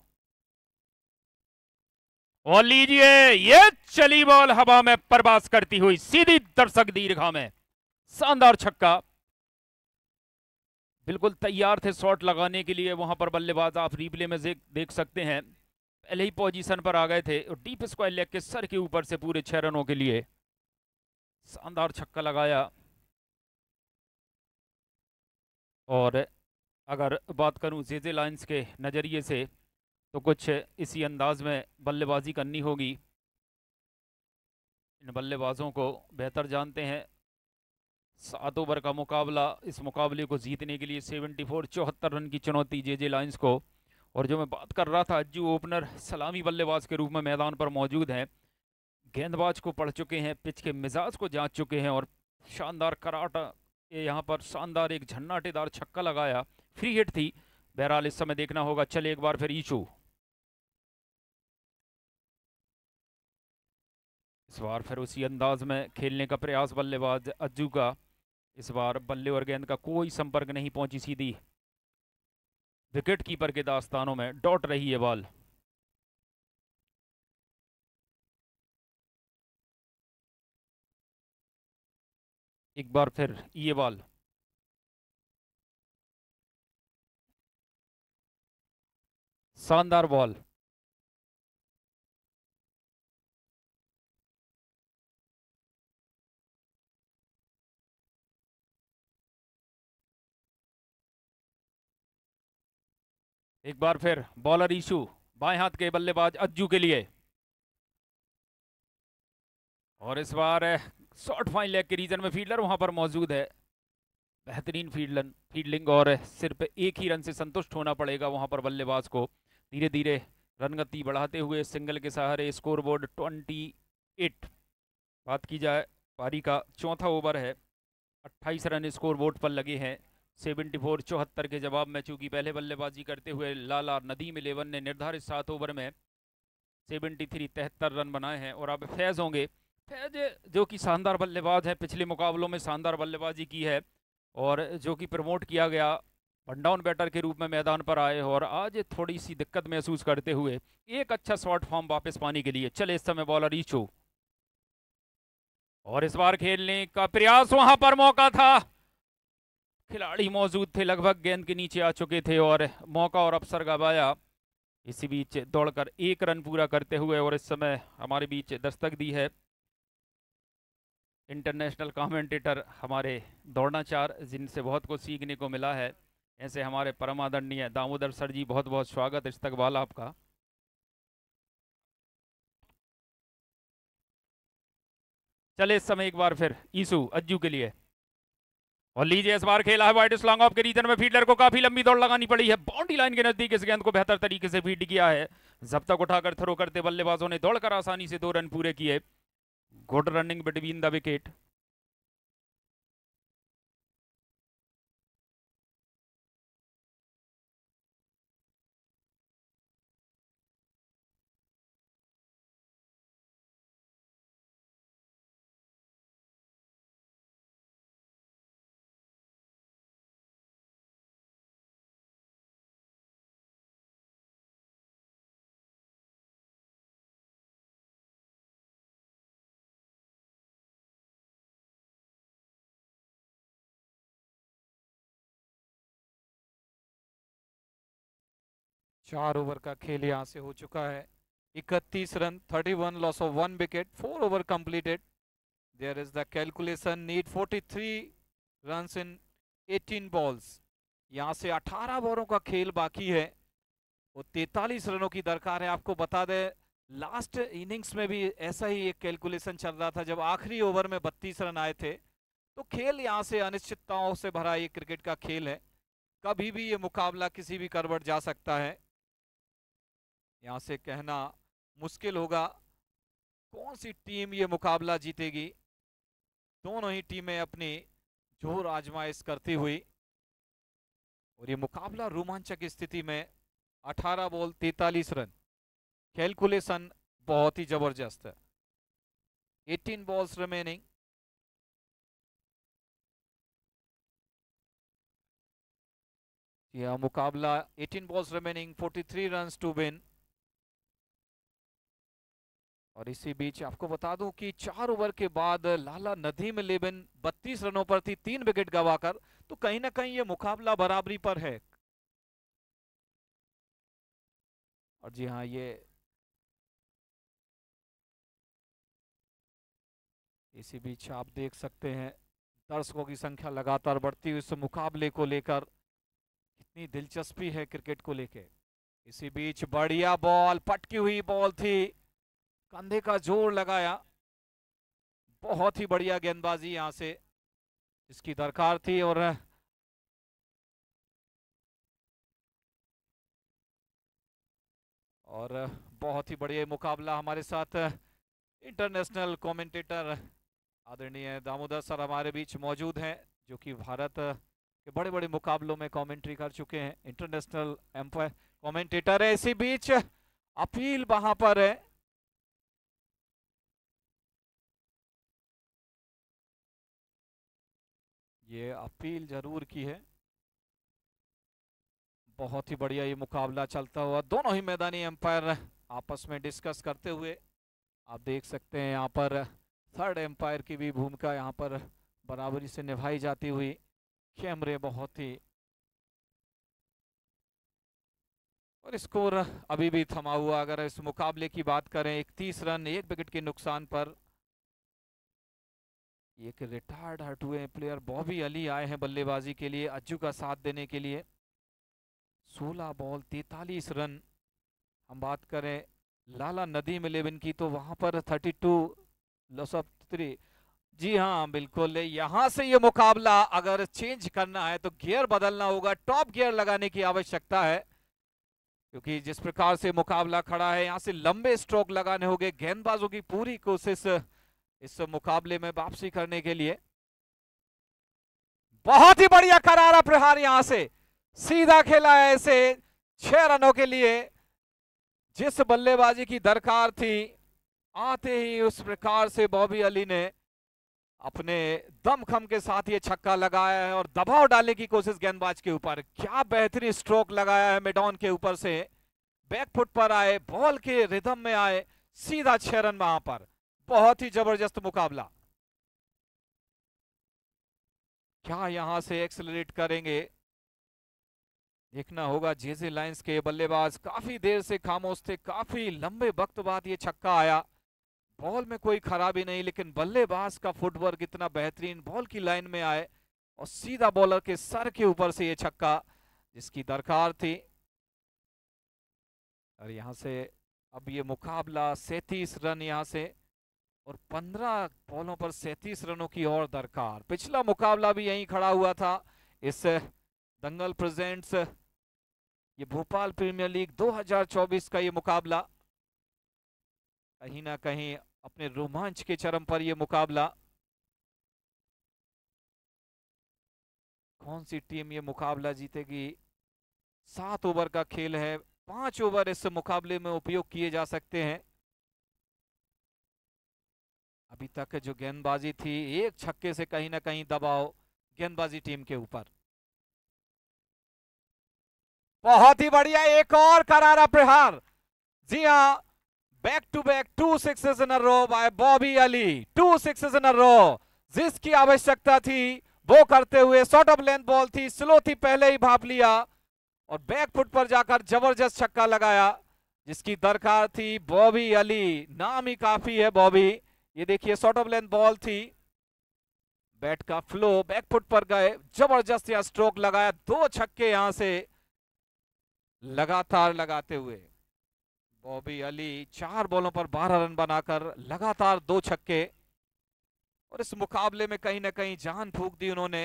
और लीजिए ये चली बॉल हवा में परवास करती हुई सीधी दर्शक दीर्घा में, शानदार छक्का। बिल्कुल तैयार थे शॉट लगाने के लिए वहां पर बल्लेबाज, आप रिप्ले में देख सकते हैं पहले ही पोजीशन पर आ गए थे और डीप स्क्वायर लेग के सर के ऊपर से पूरे 6 रनों के लिए शानदार छक्का लगाया। और अगर बात करूं जेजे लाइंस के नज़रिए से तो कुछ इसी अंदाज में बल्लेबाजी करनी होगी। इन बल्लेबाजों को बेहतर जानते हैं। 7 ओवर का मुकाबला, इस मुकाबले को जीतने के लिए 74 रन की चुनौती जेजे लाइंस को। और जो मैं बात कर रहा था, अज्जू ओपनर सलामी बल्लेबाज के रूप में मैदान पर मौजूद हैं, गेंदबाज को पढ़ चुके हैं, पिच के मिजाज को जांच चुके हैं और शानदार कराटा यहाँ पर शानदार एक झन्नाटेदार छक्का लगाया, फ्री हिट थी। बहरहाल इस समय देखना होगा। चले एक बार फिर ईशू, इस बार फिर उसी अंदाज में खेलने का प्रयास बल्लेबाज अज्जू का। इस बार बल्ले और गेंद का कोई संपर्क नहीं पहुंची, सीधी विकेट कीपर के दास्तानों में डॉट रही है बॉल। एक बार फिर ये बॉल, शानदार बॉल। एक बार फिर बॉलर ईशू, बाएं हाथ के बल्लेबाज अज्जू के लिए। और इस बार शॉर्ट फाइन लेग के रीजन में फील्डर वहां पर मौजूद है। बेहतरीन फील्डिंग और सिर्फ एक ही रन से संतुष्ट होना पड़ेगा वहां पर बल्लेबाज को। धीरे धीरे रनगति बढ़ाते हुए सिंगल के सहारे स्कोरबोर्ड 28। बात की जाए, पारी का चौथा ओवर है, 28 रन स्कोरबोर्ड पर लगे हैं। 74 के जवाब में चूंकि पहले बल्लेबाजी करते हुए लाला नदीम 11 ने निर्धारित 7 ओवर में 73 रन बनाए हैं। और अब फैज़ होंगे। फैज जो कि शानदार बल्लेबाज है, पिछले मुकाबलों में शानदार बल्लेबाजी की है और जो कि प्रमोट किया गया, वनडाउन बैटर के रूप में मैदान पर आए और आज थोड़ी सी दिक्कत महसूस करते हुए एक अच्छा शॉर्ट फॉर्म वापस पाने के लिए चले इस समय बॉलर ईशू। और इस बार खेलने का प्रयास, वहां पर मौका था, खिलाड़ी मौजूद थे, लगभग गेंद के नीचे आ चुके थे और मौका और अवसर गवाया। इसी बीच दौड़कर 1 रन पूरा करते हुए। और इस समय हमारे बीच दस्तक दी है इंटरनेशनल कमेंटेटर हमारे दौड़नाचार, जिनसे बहुत कुछ सीखने को मिला है। ऐसे हमारे परम आदरणीय दामोदर सर जी, बहुत बहुत स्वागत, इस्तकबाल आपका। चले इस समय एक बार फिर ईसू अज्जू के लिए। और लीजिए इस बार खेला है वाइड स्लॉन्ग ऑफ के रीजन में, फील्डर को काफी लंबी दौड़ लगानी पड़ी है। बाउंड्री लाइन के नजदीक इस गेंद को बेहतर तरीके से फील्ड किया है। जब तक उठाकर थ्रो करते बल्लेबाजों ने दौड़कर आसानी से 2 रन पूरे किए। Good running between the wicket. चार ओवर का खेल यहाँ से हो चुका है। 31 run, 31 loss of 1 wicket, 4 over completed. There is the calculation, need 43 runs in 18 balls. यहाँ से 18 ओवरों का खेल बाकी है, वो 43 रनों की दरकार है। आपको बता दें लास्ट इनिंग्स में भी ऐसा ही एक कैलकुलेशन चल रहा था, जब आखिरी ओवर में 32 रन आए थे। तो खेल यहाँ से अनिश्चितताओं से भरा ये क्रिकेट का खेल है, कभी भी ये मुकाबला किसी भी करवट जा सकता है। यहाँ से कहना मुश्किल होगा कौन सी टीम ये मुकाबला जीतेगी। दोनों ही टीमें अपनी जोर आजमाइश करती हुई, और ये मुकाबला रोमांचक स्थिति में 18 बॉल 43 रन, कैलकुलेशन बहुत ही जबरदस्त है। 18 बॉल्स रिमेनिंग। यह मुकाबला 18 balls remaining, 43 runs to win. और इसी बीच आपको बता दूं कि 4 ओवर के बाद लाला नदीम 11 32 रनों पर थी 3 विकेट गंवाकर, तो कहीं ना कहीं ये मुकाबला बराबरी पर है। और जी हाँ, ये इसी बीच आप देख सकते हैं दर्शकों की संख्या लगातार बढ़ती हुई इस मुकाबले को लेकर, कितनी दिलचस्पी है क्रिकेट को लेकर। इसी बीच बढ़िया बॉल, पटकी हुई बॉल थी, कंधे का जोर लगाया, बहुत ही बढ़िया गेंदबाजी यहां से इसकी दरकार थी। और बहुत ही बढ़िया मुकाबला। हमारे साथ इंटरनेशनल कमेंटेटर आदरणीय दामोदर सर हमारे बीच मौजूद हैं, जो कि भारत के बड़े बड़े मुकाबलों में कमेंट्री कर चुके हैं, इंटरनेशनल एम्पायर कमेंटेटर है। इसी बीच अपील वहां पर है, ये अपील जरूर की है। बहुत ही बढ़िया ये मुकाबला चलता हुआ, दोनों ही मैदानी एम्पायर आपस में डिस्कस करते हुए आप देख सकते हैं। यहाँ पर थर्ड एम्पायर की भी भूमिका यहाँ पर बराबरी से निभाई जाती हुई। कैमरे बहुत ही, और स्कोर अभी भी थमा हुआ। अगर इस मुकाबले की बात करें, 31 रन 1 विकेट के नुकसान पर एक रिटायर्ड हट हुए प्लेयर बॉबी अली आए हैं बल्लेबाजी के लिए, अज्जू का साथ देने के लिए। 16 बॉल 43 रन। हम बात करें लाला नदीम 11 की, तो वहां पर 32 लॉस ऑफ 3। जी हाँ बिल्कुल, यहां से ये मुकाबला अगर चेंज करना है तो गियर बदलना होगा, टॉप गियर लगाने की आवश्यकता है, क्योंकि जिस प्रकार से मुकाबला खड़ा है, यहां से लंबे स्ट्रोक लगाने होंगे। गेंदबाजों की पूरी कोशिश इस मुकाबले में वापसी करने के लिए। बहुत ही बढ़िया करारा प्रहार, यहां से सीधा खेला है ऐसे 6 रनों के लिए। जिस बल्लेबाजी की दरकार थी, आते ही उस प्रकार से बॉबी अली ने अपने दमखम के साथ ये छक्का लगाया है और दबाव डालने की कोशिश गेंदबाज के ऊपर। क्या बेहतरीन स्ट्रोक लगाया है मिडॉन के ऊपर से, बैकफुट पर आए, बॉल के रिदम में आए, सीधा 6 रन वहां पर। बहुत ही जबरदस्त मुकाबला। क्या यहां से एक्सेलरेट करेंगे, देखना होगा। जेजे लायंस के बल्लेबाज काफी देर से खामोश थे, काफी लंबे वक्त बाद ये छक्का आया। बॉल में कोई खराबी नहीं, लेकिन बल्लेबाज का फुटवर्क इतना बेहतरीन, बॉल की लाइन में आए और सीधा बॉलर के सर के ऊपर से ये छक्का, जिसकी दरकार थी। और यहां से अब ये मुकाबला 37 रन यहां से, और 15 बॉलों पर 37 रनों की और दरकार। पिछला मुकाबला भी यहीं खड़ा हुआ था, इस दंगल प्रेजेंट्स ये भोपाल प्रीमियर लीग 2024 का ये मुकाबला कहीं ना कहीं अपने रोमांच के चरम पर यह मुकाबला। कौन सी टीम ये मुकाबला जीतेगी? 7 ओवर का खेल है, 5 ओवर इस मुकाबले में उपयोग किए जा सकते हैं। अभी तक जो गेंदबाजी थी, एक छक्के से कहीं ना कहीं दबाव गेंदबाजी टीम के ऊपर। बहुत ही बढ़िया, एक और करारा प्रहार। जी हां, back to back 2 sixes in a row by Bobby Ali. 2 sixes in a row, जिसकी आवश्यकता थी वो करते हुए। शॉर्ट ऑफ लेंथ बॉल थी, स्लो थी, पहले ही भाप लिया और बैक फुट पर जाकर जबरदस्त छक्का लगाया, जिसकी दरकार थी बॉबी अली। नाम ही काफी है बॉबी। ये देखिए, शॉर्ट ऑफ लेंथ बॉल थी, बैट का फ्लो बैक फुट पर गए, जबरदस्त यह स्ट्रोक लगाया। 2 छक्के यहां से लगातार लगाते हुए बॉबी अली 4 बॉलों पर 12 रन बनाकर लगातार 2 छक्के, और इस मुकाबले में कहीं ना कहीं जान फूंक दी उन्होंने।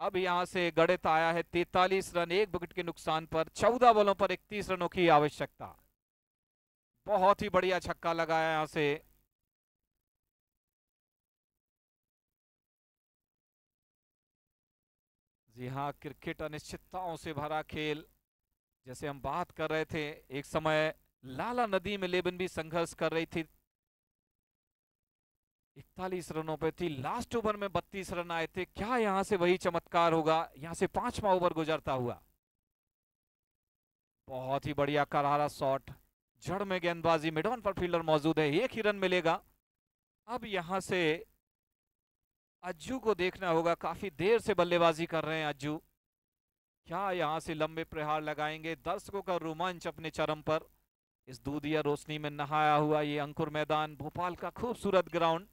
अब यहां से गणित आया है 43 रन, 1 विकेट के नुकसान पर, 14 बॉलों पर 31 रनों की आवश्यकता। बहुत ही बढ़िया छक्का लगाया यहां से। जी हाँ, क्रिकेट अनिश्चितताओं से भरा खेल। जैसे हम बात कर रहे थे, एक समय लाला नदीम 11 भी संघर्ष कर रही थी, 41 रनों पे थी। लास्ट ओवर में 32 रन आए थे। क्या यहां से वही चमत्कार होगा? यहां से 5वां ओवर गुजरता हुआ। बहुत ही बढ़िया करारा शॉट, जड़ में गेंदबाजी, मिड ऑन पर फील्डर मौजूद है, 1 ही रन मिलेगा। अब यहां से अज्जू को देखना होगा, काफी देर से बल्लेबाजी कर रहे हैं अज्जू। क्या यहां से लंबे प्रहार लगाएंगे? दर्शकों का रोमांच अपने चरम पर। इस दूधिया रोशनी में नहाया हुआ ये अंकुर मैदान, भोपाल का खूबसूरत ग्राउंड।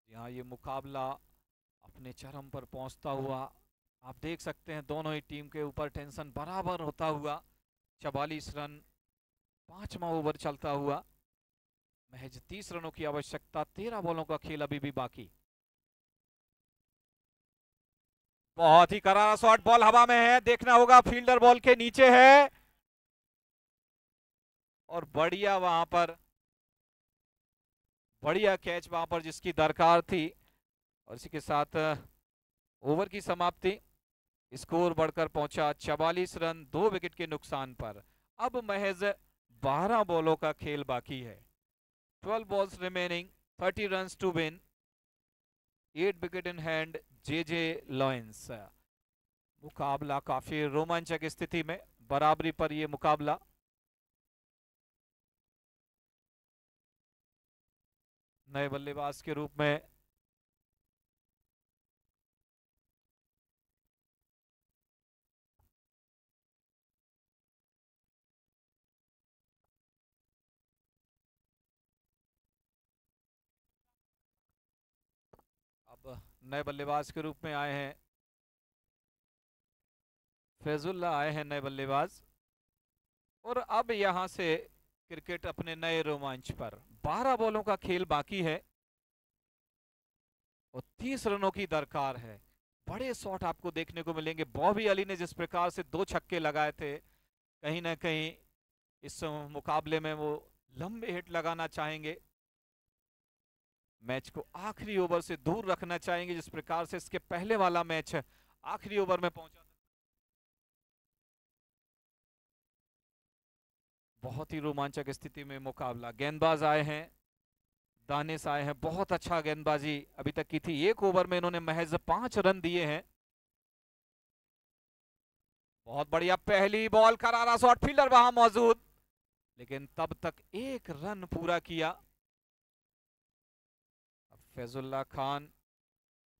यहाँ ये मुकाबला अपने चरम पर पहुंचता हुआ आप देख सकते हैं, दोनों ही टीम के ऊपर टेंशन बराबर होता हुआ। 44 रन, 5वां ओवर चलता हुआ, महज 30 रनों की आवश्यकता, 13 बॉलों का खेल अभी भी बाकी। बहुत ही करारा शॉट, बॉल हवा में है, देखना होगा फील्डर बॉल के नीचे है, और बढ़िया वहां पर बढ़िया कैच वहां पर जिसकी दरकार थी। और इसी के साथ ओवर की समाप्ति। स्कोर बढ़कर पहुंचा 44 रन, 2 विकेट के नुकसान पर। अब महज 12 बॉलों का खेल बाकी है। 12 balls remaining, 30 runs to win, 8 wicket in hand J lions. मुकाबला काफी रोमांचक स्थिति में, बराबरी पर यह मुकाबला। नए बल्लेबाज के रूप में अब नए बल्लेबाज के रूप में आए हैं फैजुल्ला, आए हैं नए बल्लेबाज। और अब यहां से क्रिकेट अपने नए रोमांच पर। 12 बॉलों का खेल बाकी है और 30 रनों की दरकार है। बड़े शॉट आपको देखने को मिलेंगे। बॉबी अली ने जिस प्रकार से 2 छक्के लगाए थे, कहीं ना कहीं इस मुकाबले में वो लंबे हिट लगाना चाहेंगे, मैच को आखिरी ओवर से दूर रखना चाहेंगे, जिस प्रकार से इसके पहले वाला मैच आखिरी ओवर में पहुंचा। बहुत ही रोमांचक स्थिति में मुकाबला। गेंदबाज आए हैं, दानिश आए हैं, बहुत अच्छा गेंदबाजी अभी तक की थी। 1 ओवर में इन्होंने महज 5 रन दिए हैं। बहुत बढ़िया पहली बॉल, करारा शॉट, फील्डर वहां मौजूद, लेकिन तब तक 1 रन पूरा किया। फैजुल्ला खान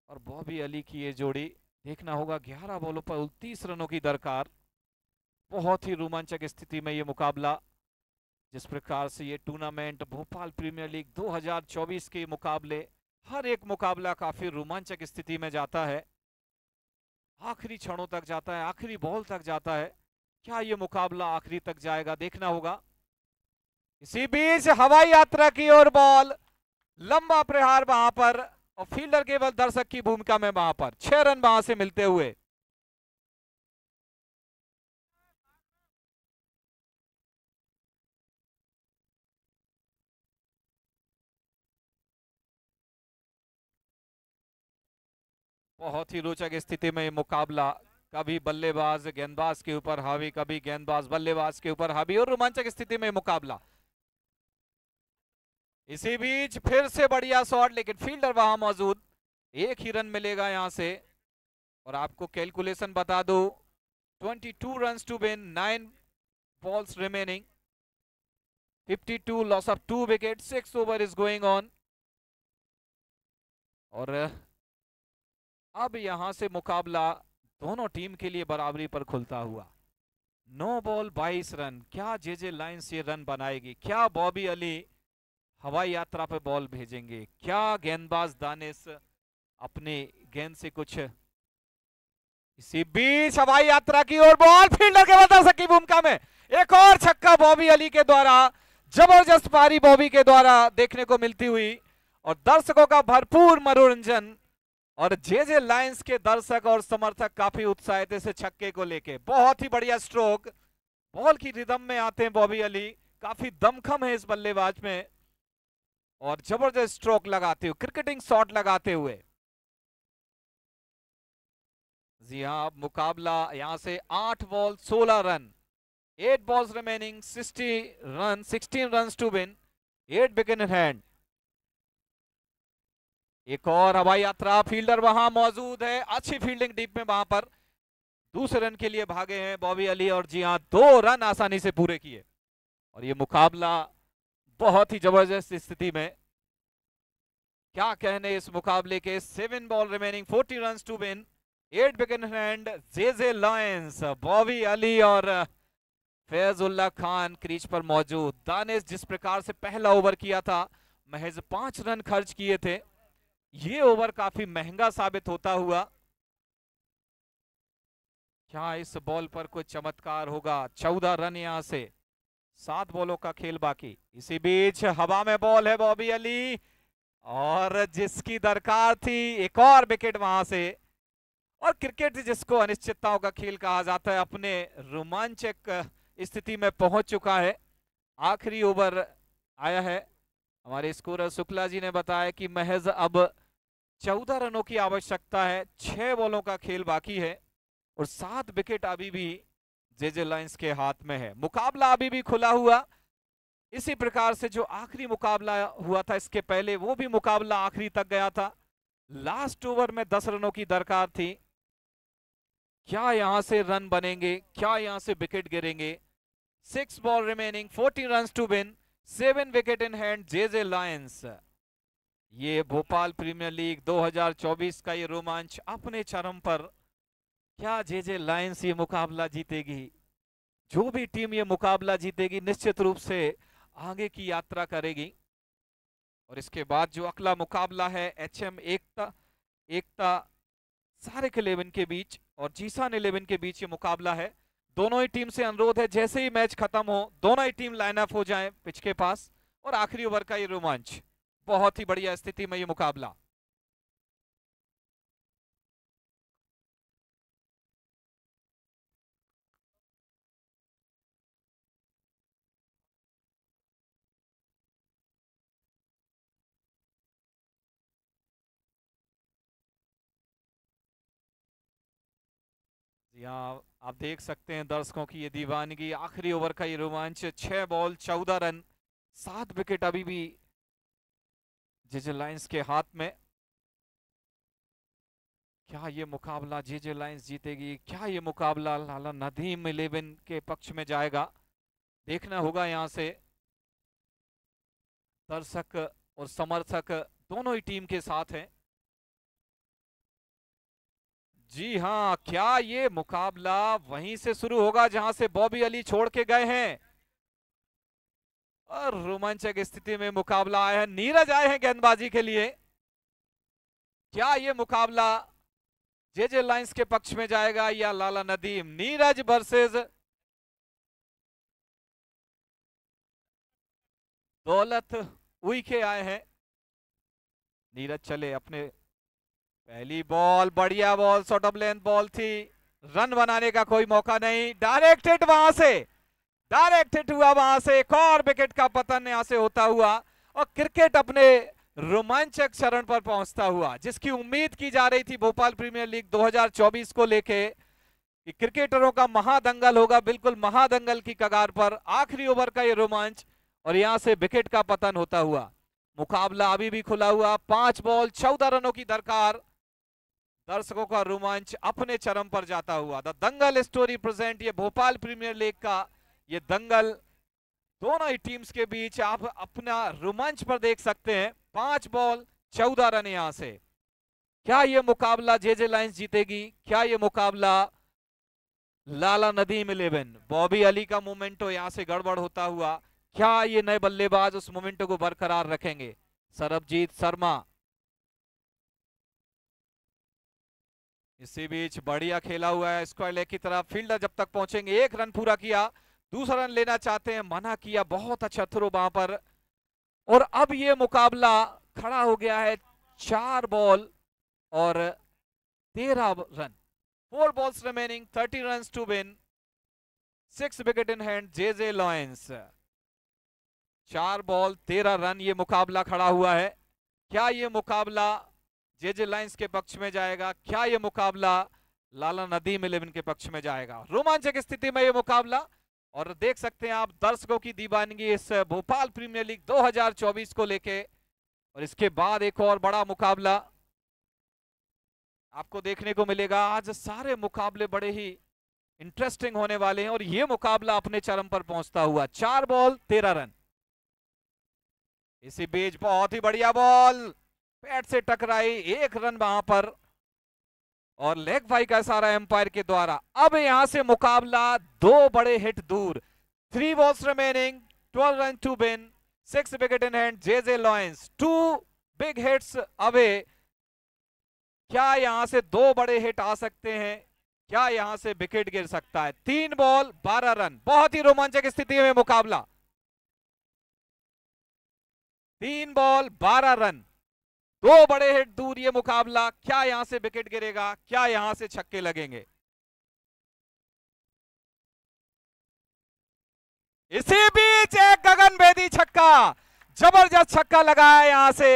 और बॉबी अली की ये जोड़ी, देखना होगा 11 बॉलों पर 29 रनों की दरकार। बहुत ही रोमांचक स्थिति में ये मुकाबला, जिस प्रकार से ये टूर्नामेंट भोपाल प्रीमियर लीग 2024 के मुकाबले, हर एक मुकाबला काफी रोमांचक स्थिति में जाता है, आखिरी क्षणों तक जाता है, आखिरी बॉल तक जाता है। क्या ये मुकाबला आखिरी तक जाएगा? देखना होगा। इसी बीच हवाई यात्रा की ओर बॉल, लंबा प्रहार वहां पर और फील्डर केवल दर्शक की भूमिका में वहां पर 6 रन वहां से मिलते हुए। बहुत ही रोचक स्थिति में ये मुकाबला, कभी बल्लेबाज गेंदबाज के ऊपर हावी, कभी गेंदबाज बल्लेबाज के ऊपर हावी, और रोमांचक स्थिति में मुकाबला। इसी बीच फिर से बढ़िया शॉट, लेकिन फील्डर वहां मौजूद, एक ही रन मिलेगा यहां से। और आपको कैलकुलेशन बता दो, 22 runs to win, 9 balls remaining, 52, loss of 2 wickets, 6 over is going on। और अब यहां से मुकाबला दोनों टीम के लिए बराबरी पर खुलता हुआ। 9 बॉल 22 रन, क्या जेजे लाइंस ये रन बनाएगी? क्या बॉबी अली हवाई यात्रा पे बॉल भेजेंगे? क्या गेंदबाज दानिश अपने गेंद से कुछ? इसी बीच हवाई यात्रा की ओर बॉल, फील्डर के बदल की भूमिका में एक और छक्का बॉबी अली के द्वारा, जबरदस्त पारी बॉबी के द्वारा देखने को मिलती हुई, और दर्शकों का भरपूर मनोरंजन, और जेजे लायंस के दर्शक और समर्थक काफी उत्साहित इस छक्के को लेके। बहुत ही बढ़िया स्ट्रोक, बॉल की रिदम में आते हैं बॉबी अली, काफी दमखम है इस बल्लेबाज में, और जबरदस्त स्ट्रोक लगाते हुए, क्रिकेटिंग शॉट लगाते हुए। जी हां, अब मुकाबला यहां से 8 ball 16 run, 8 balls remaining, 60 runs, 16 runs to win, 8 wicket in hand। एक और हवाई यात्रा, फील्डर वहां मौजूद है, अच्छी फील्डिंग डीप में वहां पर, दूसरे रन के लिए भागे हैं बॉबी अली, और जी हां 2 रन आसानी से पूरे किए। और ये मुकाबला बहुत ही जबरदस्त स्थिति में, क्या कहने इस मुकाबले के। 7 ball remaining, 40 runs to win, 8 wicket in hand, JJ lions, Bobby Ali और फैजुल्ला खान क्रीज पर मौजूद। दानिश जिस प्रकार से पहला ओवर किया था, महज 5 रन खर्च किए थे, ये ओवर काफी महंगा साबित होता हुआ। क्या इस बॉल पर कोई चमत्कार होगा? 14 रन यहां से, 7 बॉलों का खेल बाकी। इसी बीच हवा में बॉल है बॉबी अली, और जिसकी दरकार थी एक और विकेट वहां से। और क्रिकेट जिसको अनिश्चितताओं का खेल कहा जाता है, अपने रोमांचक स्थिति में पहुंच चुका है। आखिरी ओवर आया है, हमारे स्कोरर शुक्ला जी ने बताया कि महज अब 14 रनों की आवश्यकता है, 6 बॉलों का खेल बाकी है, और 7 विकेट अभी भी जेजे लायंस के हाथ में है। मुकाबला अभी भी खुला हुआ, इसी प्रकार से जो आखिरी मुकाबला हुआ था इसके पहले, वो भी मुकाबला आखिरी तक गया था। लास्ट ओवर में 10 रनों की दरकार थी। क्या यहां से रन बनेंगे? क्या यहां से विकेट गिरेंगे? 6 ball remaining, 40 runs to win, 7 wicket in hand, JJ lions. ये भोपाल प्रीमियर लीग 2024 का ये रोमांच अपने चरम पर। क्या जेजे लायंस ये मुकाबला जीतेगी? जो भी टीम ये मुकाबला जीतेगी निश्चित रूप से आगे की यात्रा करेगी। और इसके बाद जो अगला मुकाबला है एचएम एकता सारिक 11 के बीच और जीसान 11 के बीच ये मुकाबला है। दोनों ही टीम से अनुरोध है, जैसे ही मैच खत्म हो दोनों ही टीम लाइनअप हो जाएं पिच के पास, और आखिरी ओवर का ये रोमांच। बहुत ही बढ़िया स्थिति में ये मुकाबला। यहाँ आप देख सकते हैं दर्शकों की ये दीवानगी, आखिरी ओवर का ये रोमांच। 6 बॉल 14 रन, 7 विकेट अभी भी जेजे लायंस के हाथ में। क्या ये मुकाबला जेजे लायंस जीतेगी? क्या ये मुकाबला लाला नदीम 11 के पक्ष में जाएगा? देखना होगा। यहां से दर्शक और समर्थक दोनों ही टीम के साथ हैं। जी हां, क्या ये मुकाबला वहीं से शुरू होगा जहां से बॉबी अली छोड़ के गए हैं? और रोमांचक स्थिति में मुकाबला आया है, नीरज आए हैं गेंदबाजी के लिए। क्या ये मुकाबला जेजे लायंस के पक्ष में जाएगा या लाला नदीम? नीरज वर्सेस दौलत उइके आए हैं। नीरज चले अपने पहली बॉल, बढ़िया ball, short of length ball थी, रन बनाने का कोई मौका नहीं, डायरेक्ट हिट वहां से, डायरेक्ट हिट हुआ वहां से, एक और विकेट का पतन यहां से होता हुआ और क्रिकेट अपने रोमांचक चरण पर पहुंचता हुआ, जिसकी उम्मीद की जा रही थी भोपाल प्रीमियर लीग 2024 को लेके कि क्रिकेटरों का महादंगल होगा, बिल्कुल महादंगल की कगार पर, आखिरी ओवर का ये रोमांच और यहां से विकेट का पतन होता हुआ। मुकाबला अभी भी खुला हुआ, 5 बॉल 14 रनों की दरकार, दर्शकों का रोमांच अपने चरम पर जाता हुआ। द दंगल स्टोरी प्रेजेंट, ये भोपाल प्रीमियर लीग का ये दंगल दोनों ही टीम्स के बीच आप अपना रोमांच पर देख सकते हैं। 5 बॉल 14 रन यहां से। क्या ये मुकाबला जेजे लायंस जीतेगी? क्या ये मुकाबला लाला नदीम 11, बॉबी अली का मोमेंटो यहां से गड़बड़ होता हुआ, क्या ये नए बल्लेबाज उस मोमेंटो को बरकरार रखेंगे? सरबजीत शर्मा इसी बीच बढ़िया खेला हुआ है स्क्वायर लेग की तरफ, फील्डर जब तक पहुंचेंगे, 1 रन पूरा किया, दूसरा रन लेना चाहते हैं, मना किया, बहुत अच्छा थ्रो वहां पर। और अब ये मुकाबला खड़ा हो गया है 4 बॉल और 13 run, 4 balls remaining, 30 runs to win, 6 wicket in hand, JJ lions. 4 ball 13 run ये मुकाबला खड़ा हुआ है। क्या ये मुकाबला जेजे लायंस के पक्ष में जाएगा? क्या ये मुकाबला लाला नदीम 11 के पक्ष में जाएगा? रोमांचक स्थिति में ये मुकाबला, और देख सकते हैं आप दर्शकों की दीवानगी इस भोपाल प्रीमियर लीग 2024 को लेके। और इसके बाद एक और बड़ा मुकाबला आपको देखने को मिलेगा। आज सारे मुकाबले बड़े ही इंटरेस्टिंग होने वाले हैं और ये मुकाबला अपने चरम पर पहुंचता हुआ। 4 बॉल 13 रन। इसी बीच बहुत ही बढ़िया बॉल पैड से टकराई, 1 रन वहां पर और लेग बाई का इशारा एम्पायर के द्वारा। अब यहां से मुकाबला 2 बड़े हिट दूर, 3 balls remaining, 12 run to win, 6 wicket in hand, JJ lions 2 big hits away. क्या यहां से 2 बड़े हिट आ सकते हैं? क्या यहां से विकेट गिर सकता है? 3 बॉल 12 रन, बहुत ही रोमांचक स्थिति में मुकाबला। 3 बॉल 12 रन, 2 बड़े हिट दूर ये मुकाबला। क्या यहां से विकेट गिरेगा? क्या यहां से छक्के लगेंगे? इसी बीच एक गगनभेदी छक्का, जबरदस्त छक्का लगाया यहां से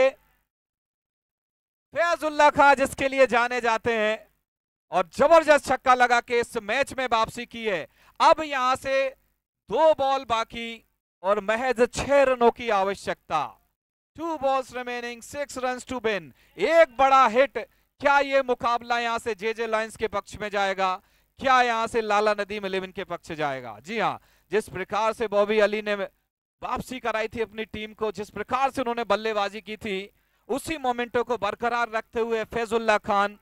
फैजुल्ला खां, जिसके लिए जाने जाते हैं, और जबरदस्त छक्का लगा के इस मैच में वापसी की है। अब यहां से 2 बॉल बाकी और महज 6 रनों की आवश्यकता। 2 balls remaining, 6 runs to win, एक बड़ा हिट। क्या ये मुकाबला यहां से जेजे लायंस के पक्ष में जाएगा? क्या यहां से लाला नदीम 11 के पक्ष जाएगा? जी हां, जिस प्रकार से बॉबी अली ने वापसी कराई थी अपनी टीम को, जिस प्रकार से उन्होंने बल्लेबाजी की थी, उसी मोमेंटो को बरकरार रखते हुए फैजुल्ला खान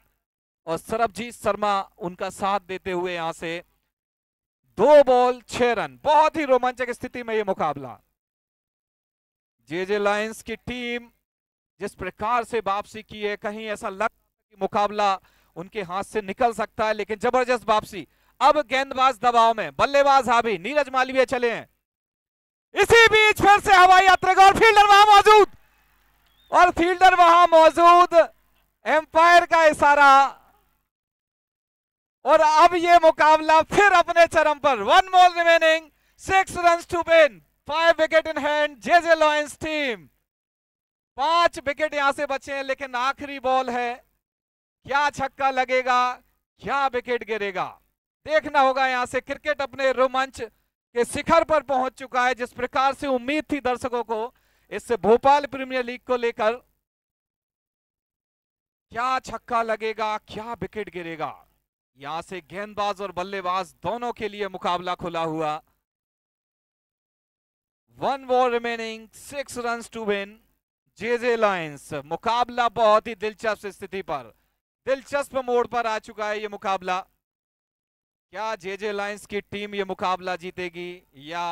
और सरबजीत शर्मा उनका साथ देते हुए यहां से 2 बॉल 6 रन। बहुत ही रोमांचक स्थिति में यह मुकाबला। जेजे लायंस की टीम जिस प्रकार से वापसी की है, कहीं ऐसा लग कि मुकाबला उनके हाथ से निकल सकता है, लेकिन जबरदस्त वापसी। अब गेंदबाज दबाव में, बल्लेबाज हावी, नीरज मालवीय चले हैं। इसी बीच फिर से हवाई यात्रा और फील्डर वहां मौजूद, और फील्डर वहां मौजूद, एम्पायर का इशारा, और अब ये मुकाबला फिर अपने चरम पर। 1 ball remaining, 6 runs to win, 5 wicket in hand, JJ lions team. 5 wicket यहां से बचे हैं, लेकिन आखिरी बॉल है, क्या छक्का लगेगा? क्या विकेट गिरेगा? देखना होगा। यहां से क्रिकेट अपने रोमांच के शिखर पर पहुंच चुका है। जिस प्रकार से उम्मीद थी दर्शकों को इस भोपाल प्रीमियर लीग को लेकर, क्या छक्का लगेगा? क्या विकेट गिरेगा? यहां से गेंदबाज और बल्लेबाज दोनों के लिए मुकाबला खुला हुआ। 1 ball remaining, 6 runs to win, JJ Lions. मुकाबला बहुत ही दिलचस्प स्थिति पर, दिलचस्प मोड़ पर आ चुका है ये मुकाबला। क्या जेजे लायंस की टीम ये मुकाबला जीतेगी या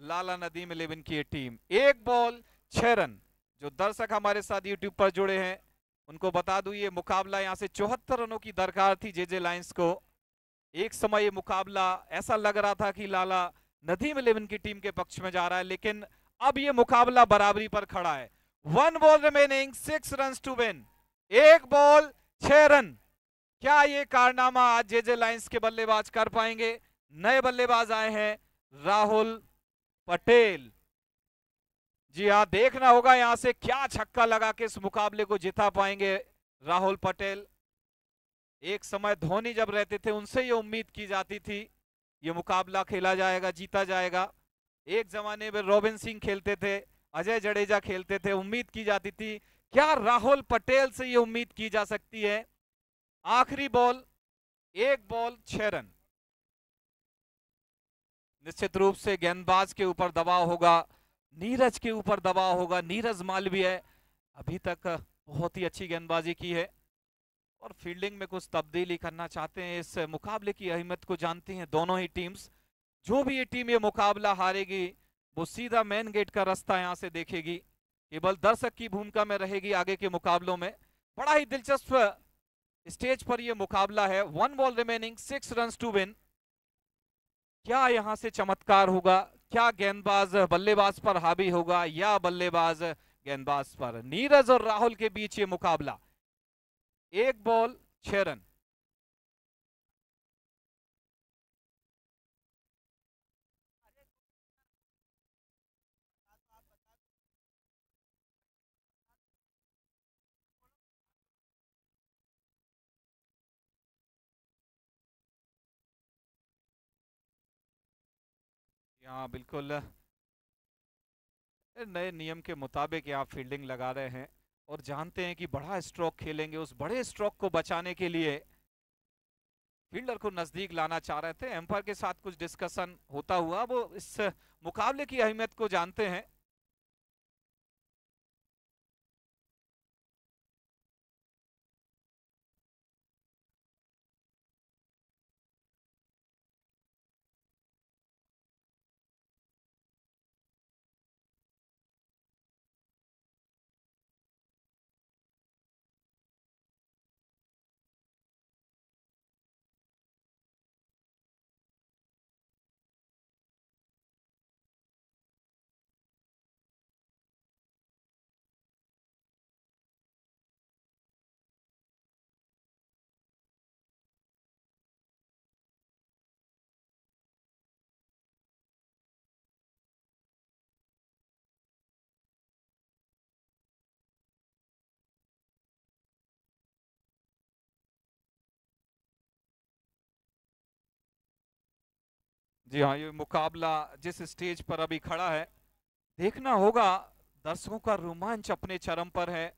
लाला नदीम 11 की टीम? 1 ball 6 run. जो दर्शक हमारे साथ यूट्यूब पर जुड़े हैं उनको बता दूं, ये मुकाबला यहां से 74 रनों की दरकार थी जेजे लायंस को। एक समय ये मुकाबला ऐसा लग रहा था कि लाला नदीम 11 की टीम के पक्ष में जा रहा है, लेकिन अब ये मुकाबला बराबरी पर खड़ा है। 1 ball remaining, 6 runs to win. 1 ball 6 run. क्या ये कारनामा आज जेजे लायंस के बल्लेबाज कर पाएंगे? नए बल्लेबाज आए हैं राहुल पटेल। जी हाँ, देखना होगा यहां से क्या छक्का लगा के इस मुकाबले को जिता पाएंगे राहुल पटेल। एक समय धोनी जब रहते थे उनसे ये उम्मीद की जाती थी ये मुकाबला खेला जाएगा, जीता जाएगा। एक जमाने में रॉबिन सिंह खेलते थे, अजय जडेजा खेलते थे, उम्मीद की जाती थी क्या राहुल पटेल से ये उम्मीद की जा सकती है। आखिरी बॉल, 1 बॉल 6 रन। निश्चित रूप से गेंदबाज के ऊपर दबाव होगा, नीरज के ऊपर दबाव होगा। नीरज मालवीय अभी तक बहुत ही अच्छी गेंदबाजी की है और फील्डिंग में कुछ तब्दीली करना चाहते हैं। इस मुकाबले की अहमियत को जानती हैं दोनों ही टीम्स। जो भी ये टीम ये मुकाबला हारेगी वो सीधा मेन गेट का रास्ता यहां से देखेगी, केवल दर्शक की भूमिका में रहेगी आगे के मुकाबलों में। बड़ा ही दिलचस्प स्टेज पर ये मुकाबला है। 1 ball remaining, 6 runs to win. क्या यहां से चमत्कार होगा? क्या गेंदबाज बल्लेबाज पर हावी होगा या बल्लेबाज गेंदबाज पर? नीरज और राहुल के बीच ये मुकाबला। 1 बॉल 6 रन। हाँ बिल्कुल, नए नियम के मुताबिक आप फील्डिंग लगा रहे हैं और जानते हैं कि बड़ा स्ट्रोक खेलेंगे। उस बड़े स्ट्रोक को बचाने के लिए फील्डर को नजदीक लाना चाह रहे थे। एम्पायर के साथ कुछ डिस्कशन होता हुआ वो इस मुकाबले की अहमियत को जानते हैं। जी हाँ, ये मुकाबला जिस स्टेज पर अभी खड़ा है देखना होगा, दर्शकों का रोमांच अपने चरम पर है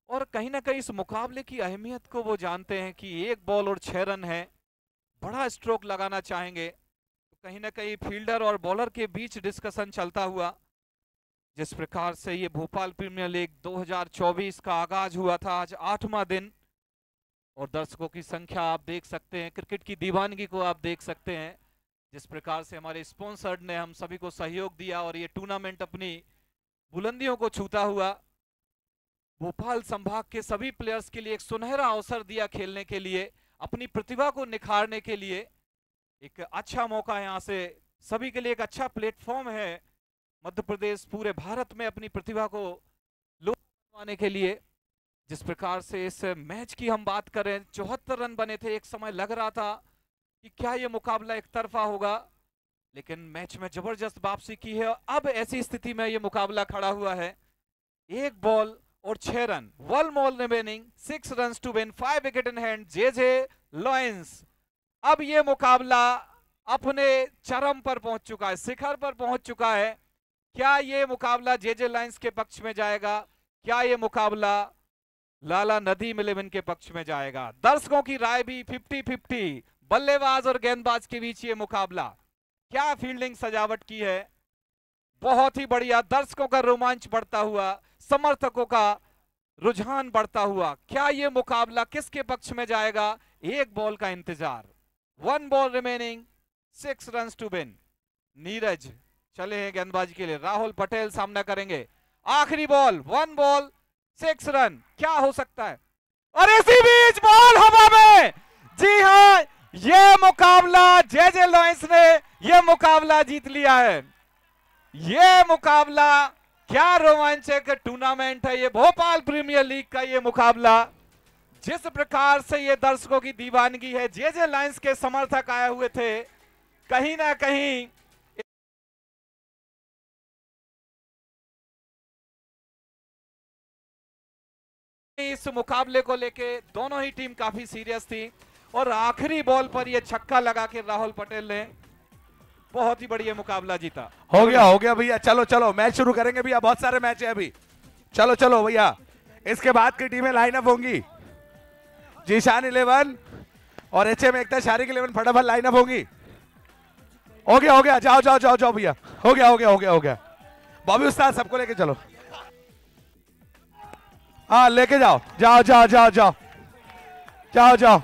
और कहीं ना कहीं इस मुकाबले की अहमियत को वो जानते हैं कि 1 बॉल और 6 रन है। बड़ा स्ट्रोक लगाना चाहेंगे तो कहीं ना कहीं फील्डर और बॉलर के बीच डिस्कशन चलता हुआ जिस प्रकार से ये भोपाल प्रीमियर लीग 2024 का आगाज हुआ था, आज 8वां दिन और दर्शकों की संख्या आप देख सकते हैं, क्रिकेट की दीवानगी को आप देख सकते हैं। जिस प्रकार से हमारे स्पॉन्सर ने हम सभी को सहयोग दिया और ये टूर्नामेंट अपनी बुलंदियों को छूता हुआ भोपाल संभाग के सभी प्लेयर्स के लिए एक सुनहरा अवसर दिया खेलने के लिए, अपनी प्रतिभा को निखारने के लिए। एक अच्छा मौका यहाँ से सभी के लिए, एक अच्छा प्लेटफॉर्म है मध्य प्रदेश पूरे भारत में अपनी प्रतिभा को लोकवाने के लिए। जिस प्रकार से इस मैच की हम बात करें, 74 रन बने थे। एक समय लग रहा था कि क्या ये मुकाबला एक तरफा होगा, लेकिन मैच में जबरदस्त वापसी की है। अब ऐसी स्थिति में ये मुकाबला खड़ा हुआ है। 1 बॉल और 6 run, 1 ball remaining, 6 run to win, 5 wicket in hand JJ lions. अब ये मुकाबला अपने चरम पर पहुंच चुका है, शिखर पर पहुंच चुका है। क्या ये मुकाबला जेजे लायंस के पक्ष में जाएगा? क्या ये मुकाबला लाला नदीम 11 के पक्ष में जाएगा? दर्शकों की राय भी 50-50, बल्लेबाज और गेंदबाज के बीच ये मुकाबला। क्या फील्डिंग सजावट की है, बहुत ही बढ़िया। दर्शकों का रोमांच बढ़ता हुआ, समर्थकों का रुझान बढ़ता हुआ। क्या ये मुकाबला किसके पक्ष में जाएगा? 1 बॉल का इंतजार, 1 ball remaining, 6 run to win. Neeraj चले हैं गेंदबाजी के लिए, राहुल पटेल सामना करेंगे। आखिरी बॉल, 1 बॉल 6 रन, क्या हो सकता है? और इसी बीच बॉल हवा में। जी हाँ, ये मुकाबला जेजे लायंस ने ये मुकाबला जीत लिया है। ये मुकाबला क्या रोमांचक टूर्नामेंट है ये भोपाल प्रीमियर लीग का ये मुकाबला। जिस प्रकार से ये दर्शकों की दीवानगी है, जे लायंस के समर्थक आए हुए थे, कहीं ना कहीं इस मुकाबले को लेके दोनों ही टीम काफी सीरियस थी और आखिरी बॉल पर ये छक्का लगा के राहुल पटेल ने बहुत ही बढ़िया मुकाबला जीता। हो गया भैया, चलो चलो मैच शुरू करेंगे भैया, बहुत सारे मैच है अभी। चलो चलो भैया, इसके बाद की टीमें लाइनअप होंगी। जीशान 11 और HM एकता शारिक 11 फटाफट लाइनअप होंगी। हो गया, जाओ जाओ जाओ जाओ भैया, हो गया। बॉबी उस्ताद सबको लेके चलो, हाँ लेके जाओ, जाओ।